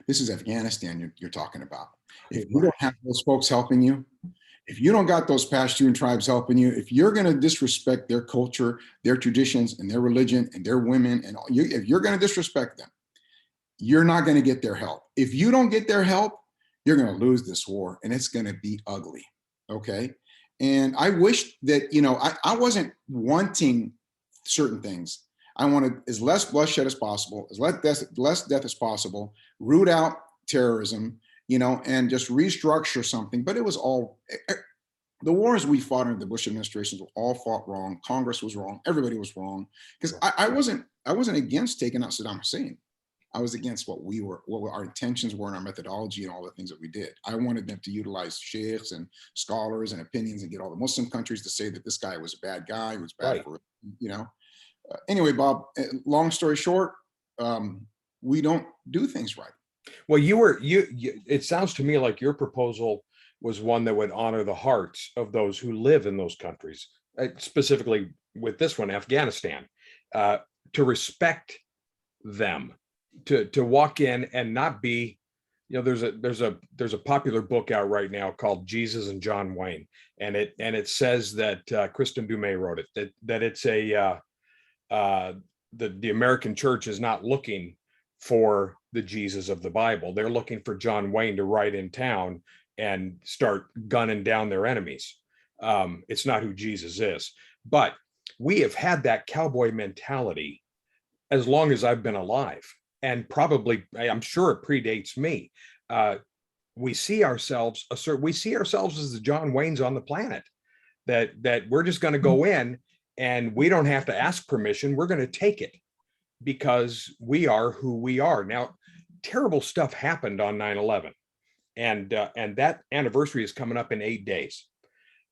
[SPEAKER 1] This is Afghanistan you're talking about. If you don't have those folks helping you, if you don't got those Pashtun tribes helping you, if you're going to disrespect their culture, their traditions, and their religion, and their women, and if you're going to disrespect them, you're not going to get their help. If you don't get their help, you're going to lose this war, and it's going to be ugly. Okay. And I wish that, I wasn't wanting certain things. I wanted as less bloodshed as possible, as less death as possible, root out terrorism, and just restructure something. But it was all, the wars we fought under the Bush administrations were all fought wrong. Congress was wrong. Everybody was wrong. Because I wasn't against taking out Saddam Hussein. I was against what our intentions were and our methodology and all the things that we did. I wanted them to utilize sheikhs and scholars and opinions and get all the Muslim countries to say that this guy was a bad guy, who was bad for, anyway, Bob, long story short, we don't do things right.
[SPEAKER 2] Well, it sounds to me like your proposal was one that would honor the hearts of those who live in those countries, specifically with this one, Afghanistan, to respect them, to walk in and not be, there's a popular book out right now called Jesus and John Wayne, and it says that Kristen Dumais wrote it, that it's the American church is not looking for the Jesus of the Bible. They're looking for John Wayne to ride in town and start gunning down their enemies. It's not who Jesus is. But we have had that cowboy mentality as long as I've been alive. And probably, I'm sure it predates me. We see ourselves as the John Waynes on the planet, that we're just going to go in and we don't have to ask permission. We're going to take it because we are who we are. Now, terrible stuff happened on 9/11, and that anniversary is coming up in 8 days,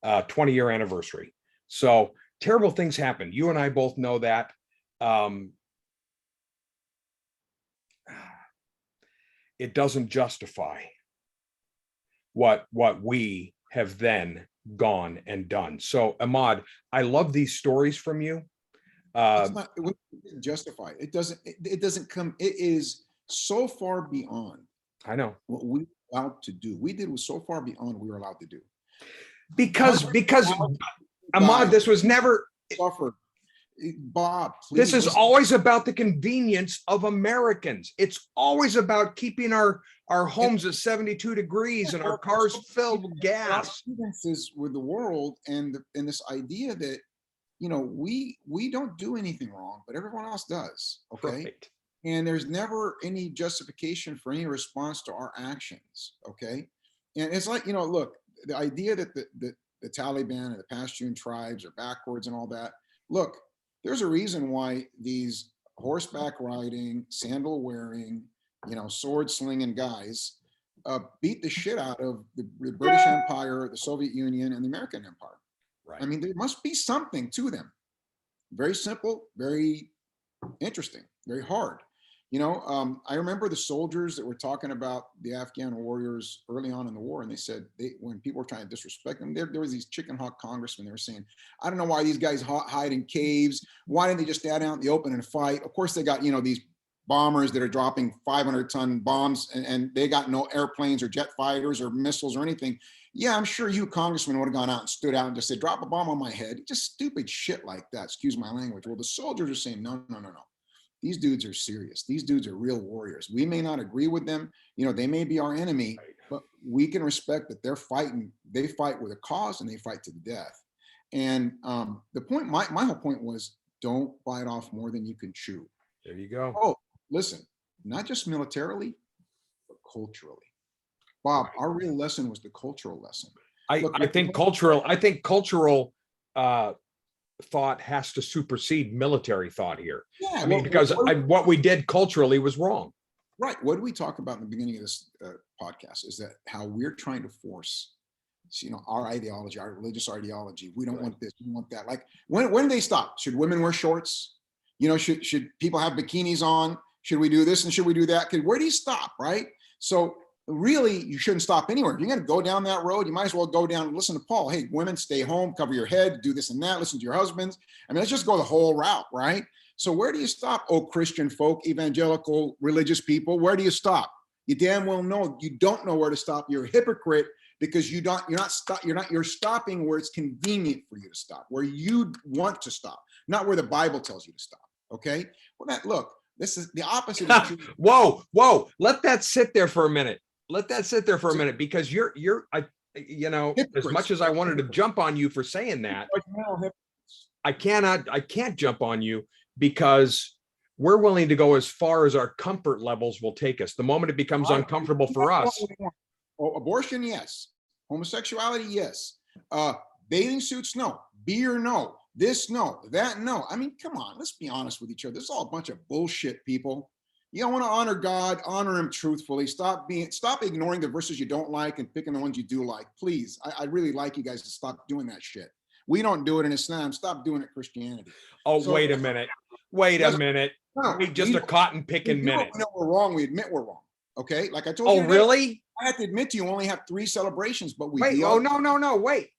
[SPEAKER 2] 20-year anniversary. So terrible things happened. You and I both know that. It doesn't justify what we have then gone and done. So Ahmad, I love these stories from you.
[SPEAKER 1] It wouldn't justify it. It doesn't come. It is so far beyond.
[SPEAKER 2] I know
[SPEAKER 1] what we were allowed to do. We did was so far beyond what we were allowed to do.
[SPEAKER 2] Because Ahmad, this was never
[SPEAKER 1] suffered. Bob, please.
[SPEAKER 2] This is always about the convenience of Americans. It's always about keeping our homes at 72 degrees and our cars filled with gas.
[SPEAKER 1] With the world and this idea that we don't do anything wrong, but everyone else does. Okay.
[SPEAKER 2] Perfect.
[SPEAKER 1] And there's never any justification for any response to our actions. Okay. And it's like, look, the idea that the Taliban and the Pashtun tribes are backwards and all that. Look, there's a reason why these horseback riding, sandal wearing, sword slinging guys beat the shit out of the British Empire, the Soviet Union, and the American Empire.
[SPEAKER 2] Right.
[SPEAKER 1] I mean, there must be something to them. Very simple, very interesting, very hard. I remember the soldiers that were talking about the Afghan warriors early on in the war, and they said when people were trying to disrespect them, there was these chicken hawk congressmen. They were saying, "I don't know why these guys hide in caves. Why didn't they just stand out in the open and fight?" Of course, they got these bombers that are dropping 500-ton bombs, and they got no airplanes or jet fighters or missiles or anything. Yeah, I'm sure you congressmen would have gone out and stood out and just said, drop a bomb on my head. Just stupid shit like that. Excuse my language. Well, the soldiers are saying, no, no, no, no. These dudes are serious. These dudes are real warriors. We may not agree with them. They may be our enemy, but we can respect that they're fighting. They fight with a cause and they fight to the death. And the point, my whole point was, don't bite off more than you can chew.
[SPEAKER 2] There you go.
[SPEAKER 1] Oh, listen, not just militarily, but culturally. Bob, our real lesson was the cultural lesson.
[SPEAKER 2] I think cultural thought has to supersede military thought here.
[SPEAKER 1] Yeah,
[SPEAKER 2] I mean, because what we did culturally was wrong.
[SPEAKER 1] Right. What did we talk about in the beginning of this podcast is that how we're trying to force, our ideology, our religious ideology. We don't want this, we want that. Like, when do they stop? Should women wear shorts? Should people have bikinis on? Should we do this and should we do that? Where do you stop, right? So really, you shouldn't stop anywhere. If you're going to go down that road, you might as well go down and listen to Paul. Hey, women, stay home, cover your head, do this and that, listen to your husbands. I mean, let's just go the whole route, right? So where do you stop, oh Christian folk, evangelical, religious people? Where do you stop? You damn well know you don't know where to stop. You're a hypocrite because you're stopping where it's convenient for you to stop, where you want to stop, not where the Bible tells you to stop. Okay? Well, look, this is the opposite of true.
[SPEAKER 2] Whoa, let that sit there for a minute. Let that sit there for a minute, because you're as much as I wanted to jump on you for saying that, I can't jump on you, because we're willing to go as far as our comfort levels will take us. The moment it becomes uncomfortable for us.
[SPEAKER 1] Abortion, yes. Homosexuality, yes. Bathing suits, no. Beer, no. This, no. That, no. I mean, come on, let's be honest with each other. This is all a bunch of bullshit, people. You don't want to honor God, honor him truthfully. Stop ignoring the verses you don't like and picking the ones you do like. Please, I really like you guys to stop doing that shit. We don't do it in Islam. Stop doing it in Christianity.
[SPEAKER 2] Oh, so, wait a minute. Wait a minute. No, wait, just a cotton picking minute.
[SPEAKER 1] We know we're wrong. We admit we're wrong. Okay? Like I told you.
[SPEAKER 2] Oh, really?
[SPEAKER 1] I have to admit to you, only have 3 celebrations, but we
[SPEAKER 2] wait. Oh, no. Wait.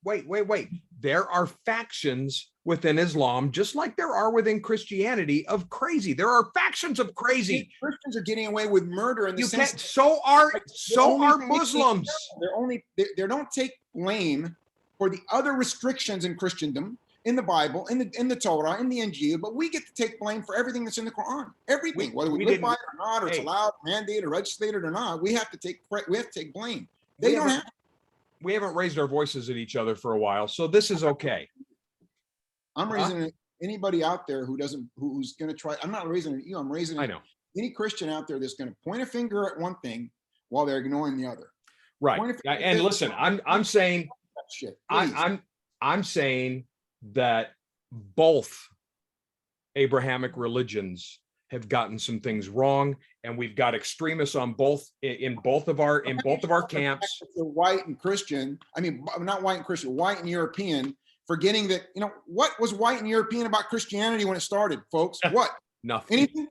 [SPEAKER 2] There are factions within Islam, just like there are within Christianity, of crazy. There are factions of crazy.
[SPEAKER 1] Christians are getting away with murder in the sense.
[SPEAKER 2] So are Muslims.
[SPEAKER 1] They don't take blame for the other restrictions in Christendom, in the Bible, in the Torah, in the Injil, but we get to take blame for everything that's in the Quran. Everything, whether we live by it or not, or it's allowed, mandated, or legislated or not, we have to take blame. They don't have.
[SPEAKER 2] We haven't raised our voices at each other for a while, so this is okay.
[SPEAKER 1] I'm raising anybody out there who's going to try. I'm not raising it at you. I'm raising it.
[SPEAKER 2] I know.
[SPEAKER 1] Any Christian out there that's going to point a finger at one thing while they're ignoring the other.
[SPEAKER 2] Right. And listen, I'm saying, I'm saying that both Abrahamic religions have gotten some things wrong, and we've got extremists on both in both of our camps.
[SPEAKER 1] White and Christian, not white and Christian, white and European, forgetting that, what was white and European about Christianity when it started, folks? What?
[SPEAKER 2] Nothing.
[SPEAKER 1] Anything?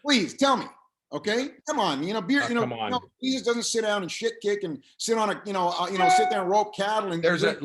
[SPEAKER 1] Please tell me. Okay, come on. Come on. Jesus doesn't sit down and shit kick and sit on sit there and rope cattle and.
[SPEAKER 2] There's a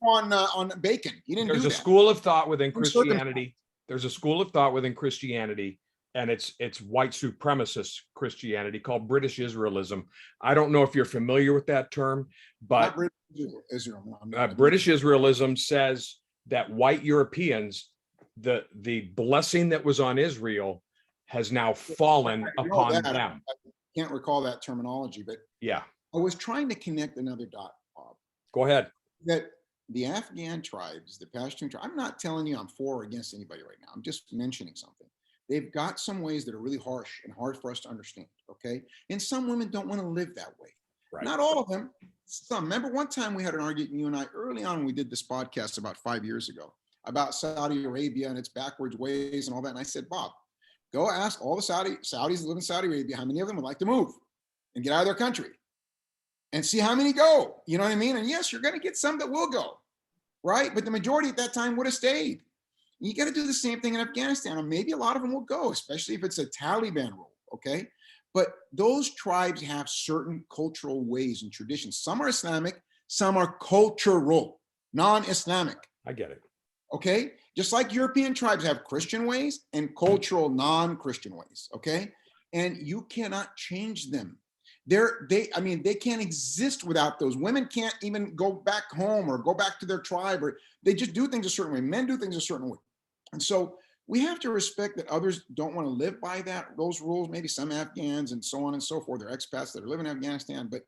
[SPEAKER 1] on bacon. He didn't.
[SPEAKER 2] There's a school of thought within Christianity. There's a school of thought within Christianity, and it's white supremacist Christianity called British Israelism. I don't know if you're familiar with that term, but British Israelism says that white Europeans, the blessing that was on Israel has now fallen upon them.
[SPEAKER 1] I can't recall that terminology, but
[SPEAKER 2] yeah,
[SPEAKER 1] I was trying to connect another dot, Bob.
[SPEAKER 2] Go ahead.
[SPEAKER 1] That the Afghan tribes, the Pashtun tribes, I'm not telling you I'm for or against anybody right now. I'm just mentioning something. They've got some ways that are really harsh and hard for us to understand, okay? And some women don't want to live that way. Right. Not all of them, some. Remember one time we had an argument, you and I, early on when we did this podcast about 5 years ago, about Saudi Arabia and its backwards ways and all that. And I said, Bob, go ask all the Saudis that live in Saudi Arabia, how many of them would like to move and get out of their country, and see how many go. You know what I mean? And yes, you're going to get some that will go, right? But the majority at that time would have stayed. You got to do the same thing in Afghanistan, and maybe a lot of them will go, especially if it's a Taliban rule, okay? But those tribes have certain cultural ways and traditions. Some are Islamic, some are cultural, non-Islamic.
[SPEAKER 2] I get it.
[SPEAKER 1] Okay? Just like European tribes have Christian ways and cultural non-Christian ways, okay? And you cannot change them. I mean, they can't exist without those. Women can't even go back home or go back to their tribe, or they just do things a certain way. Men do things a certain way. And so we have to respect that others don't want to live by those rules. Maybe some Afghans and so on and so forth. They're expats that are living in Afghanistan, but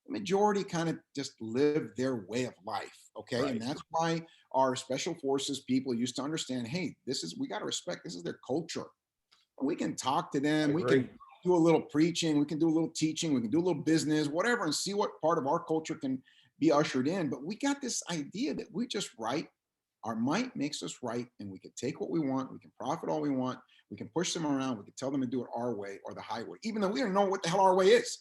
[SPEAKER 1] the majority kind of just live their way of life. Okay.
[SPEAKER 2] Right.
[SPEAKER 1] And that's why our special forces people used to understand, hey, we got to respect, this is their culture. We can talk to them. We can do a little preaching. We can do a little teaching. We can do a little business, whatever, and see what part of our culture can be ushered in. But we got this idea that we just right. Our might makes us right, and we can take what we want. We can profit all we want. We can push them around. We can tell them to do it our way or the highway, even though we don't know what the hell our way is.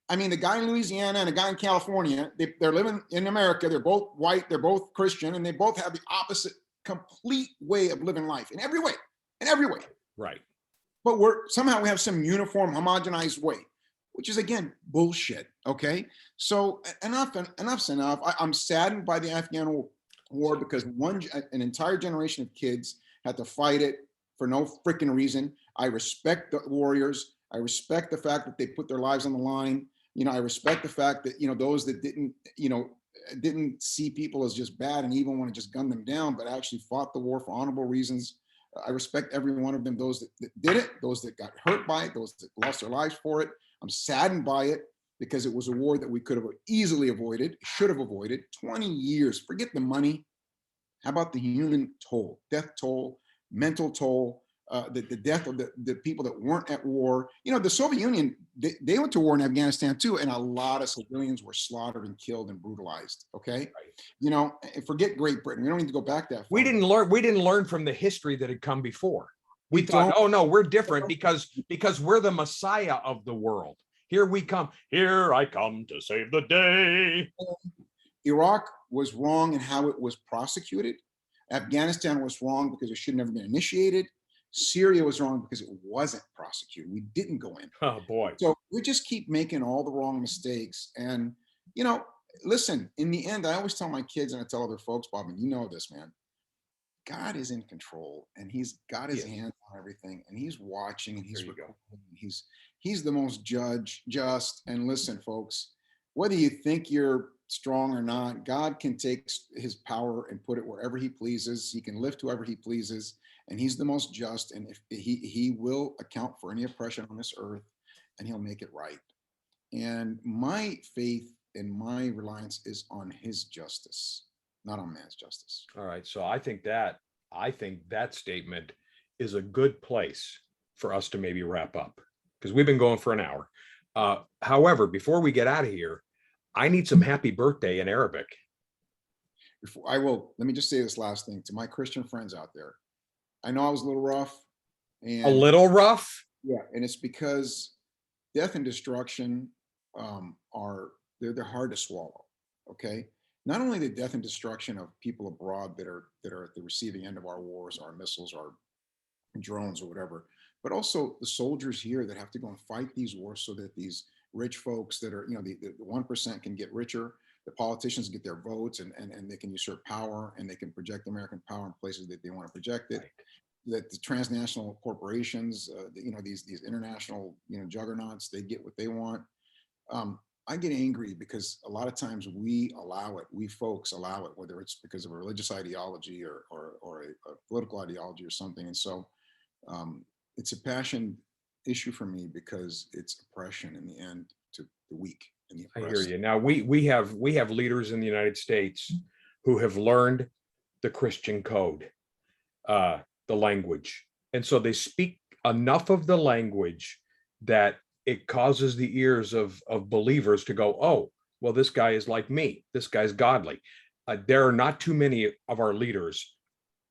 [SPEAKER 1] I mean, the guy in Louisiana and a guy in California, they're living in America. They're both white. They're both Christian, and they both have the opposite, complete way of living life in every way, in every way.
[SPEAKER 2] Right.
[SPEAKER 1] But we have some uniform, homogenized way, which is again bullshit. Okay, so enough's enough. I'm saddened by the Afghan war because an entire generation of kids had to fight it for no freaking reason. I respect the warriors. I respect the fact that they put their lives on the line. I respect the fact that those that didn't see people as just bad and even want to just gun them down, but actually fought the war for honorable reasons. I respect every one of them, those that did it, those that got hurt by it, those that lost their lives for it. I'm saddened by it because it was a war that we could have easily avoided, should have avoided. 20 years, forget the money. How about the human toll, death toll, mental toll, the death of the people that weren't at war? The Soviet Union, they went to war in Afghanistan too, and a lot of civilians were slaughtered and killed and brutalized. Okay, right. Forget Great Britain. We don't need to go back that far.
[SPEAKER 2] We didn't learn from the history that had come before. We thought,
[SPEAKER 1] don't.
[SPEAKER 2] oh no, we're different because we're the Messiah of the world. Here we come. Here I come to save the day.
[SPEAKER 1] Iraq was wrong in how it was prosecuted. Afghanistan was wrong because it should never been initiated. Syria was wrong because it wasn't prosecuted. We didn't go in.
[SPEAKER 2] Oh boy.
[SPEAKER 1] So we just keep making all the wrong mistakes. And, listen, in the end, I always tell my kids and I tell other folks, Bob, and you know this, man, God is in control and he's got his hands on everything and he's watching and he's recording. He's the most just. And listen, folks, whether you think you're strong or not, God can take his power and put it wherever he pleases. He can lift whoever he pleases, and he's the most just. And if he will account for any oppression on this earth, and he'll make it right. And my faith and my reliance is on his justice, not on man's justice.
[SPEAKER 2] All right. So I think that statement is a good place for us to maybe wrap up because we've been going for an hour. However, before we get out of here, I need some happy birthday in Arabic.
[SPEAKER 1] Let me just say this last thing to my Christian friends out there. I know I was a little rough.
[SPEAKER 2] A little rough?
[SPEAKER 1] Yeah. And it's because death and destruction they're hard to swallow. Okay. Not only the death and destruction of people abroad that are at the receiving end of our wars, our missiles, our drones or whatever, but also the soldiers here that have to go and fight these wars so that these rich folks that are, the 1% can get richer, the politicians get their votes and they can usurp power and they can project American power in places that they want to project it. Right. That the transnational corporations, these international, juggernauts, they get what they want. I get angry because a lot of times we folks allow it, whether it's because of a religious ideology or a political ideology or something. And so it's a passion issue for me because it's oppression in the end to the weak and the oppressed.
[SPEAKER 2] I hear you. Now we have leaders in the United States who have learned the Christian code, the language. And so they speak enough of the language that it causes the ears of believers to go, oh, well, this guy is like me. This guy's godly. There are not too many of our leaders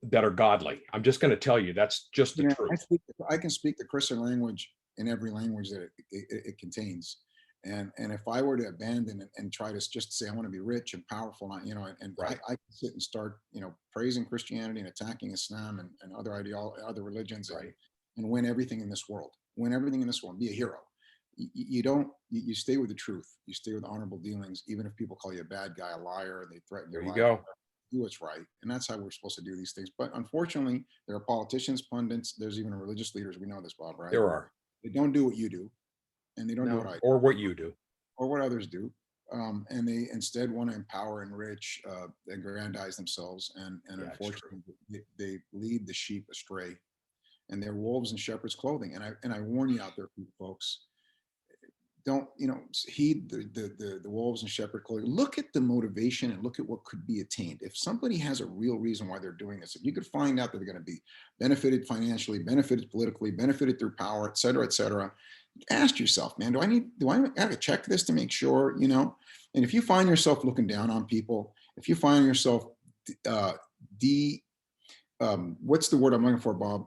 [SPEAKER 2] that are godly. I'm just going to tell you, that's just the truth.
[SPEAKER 1] I can speak the Christian language in every language that it contains. And if I were to abandon it and try to just say, I want to be rich and powerful, and right. I can sit and start, praising Christianity and attacking Islam and other religions, right. and win everything in this world, be a hero. You stay with the truth. You stay with honorable dealings, even if people call you a bad guy, a liar, and they threaten your life.
[SPEAKER 2] There you go.
[SPEAKER 1] do what's right. And that's how we're supposed to do these things. But unfortunately, there are politicians, pundits, there's even religious leaders. We know this, Bob, right?
[SPEAKER 2] There are.
[SPEAKER 1] They don't do what you do, and they don't do
[SPEAKER 2] No,
[SPEAKER 1] what I do,
[SPEAKER 2] or what you do.
[SPEAKER 1] or what others do. And they instead want to empower, enrich, aggrandize themselves. And
[SPEAKER 2] That's true.
[SPEAKER 1] unfortunately, they lead the sheep astray, and they're wolves in shepherd's clothing. And I warn you out there, folks, don't, heed the wolves and shepherd clothing. Look at the motivation and look at what could be attained. If somebody has a real reason why they're doing this, if you could find out that they're going to be benefited financially, benefited politically, benefited through power, et cetera, ask yourself, man, do I have to check this to make sure, and if you find yourself looking down on people, if you find yourself what's the word I'm looking for, Bob?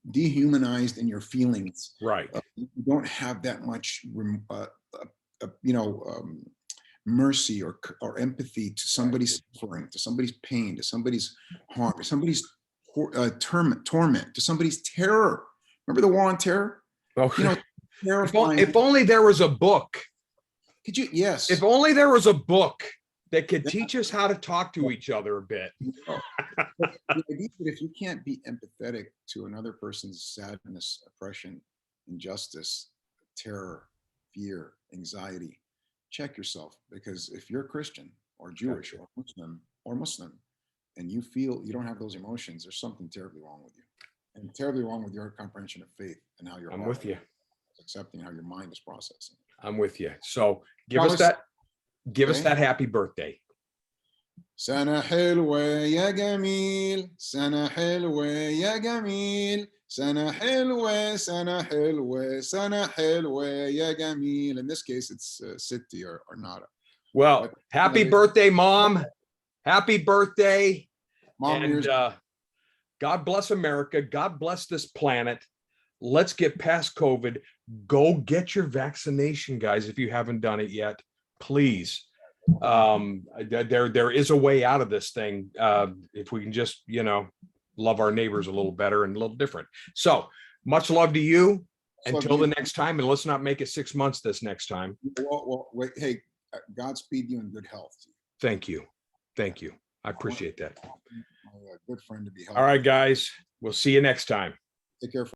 [SPEAKER 1] Dehumanized in your feelings.
[SPEAKER 2] Right.
[SPEAKER 1] You don't have that much, mercy or empathy to somebody's suffering, to somebody's pain, to somebody's harm, to somebody's torment, to somebody's terror. Remember the war on terror?
[SPEAKER 2] Oh,
[SPEAKER 1] Terrifying.
[SPEAKER 2] if only there was a book.
[SPEAKER 1] Could you? Yes.
[SPEAKER 2] If only there was a book that could teach us how to talk to each other a bit.
[SPEAKER 1] If you can't be empathetic to another person's sadness, oppression, injustice, terror, fear, anxiety, check yourself. Because if you're Christian or Jewish or Muslim, and you feel you don't have those emotions, there's something terribly wrong with you, and terribly wrong with your comprehension of faith and how your
[SPEAKER 2] I'm
[SPEAKER 1] heart
[SPEAKER 2] with you.
[SPEAKER 1] is accepting, how your mind is processing.
[SPEAKER 2] I'm with you. So give us that happy birthday.
[SPEAKER 1] سنة حلوة يا جميل سنة حلوة يا جميل سنة حلوة سنة حلوة سنة حلوة يا جميل. In this case, it's Sept or nada.
[SPEAKER 2] Well, happy birthday, Mom. Happy birthday.
[SPEAKER 1] Mom,
[SPEAKER 2] and God bless America. God bless this planet. Let's get past COVID. Go get your vaccination, guys, if you haven't done it yet. Please. There is a way out of this thing, if we can just love our neighbors a little better and a little different. So much love to you until the next time, and let's not make it 6 months this next time.
[SPEAKER 1] Well, wait, hey, Godspeed you and good health.
[SPEAKER 2] Thank you. I appreciate that.
[SPEAKER 1] My good friend to be healthy.
[SPEAKER 2] All right, guys, we'll see you next time.
[SPEAKER 1] Take care.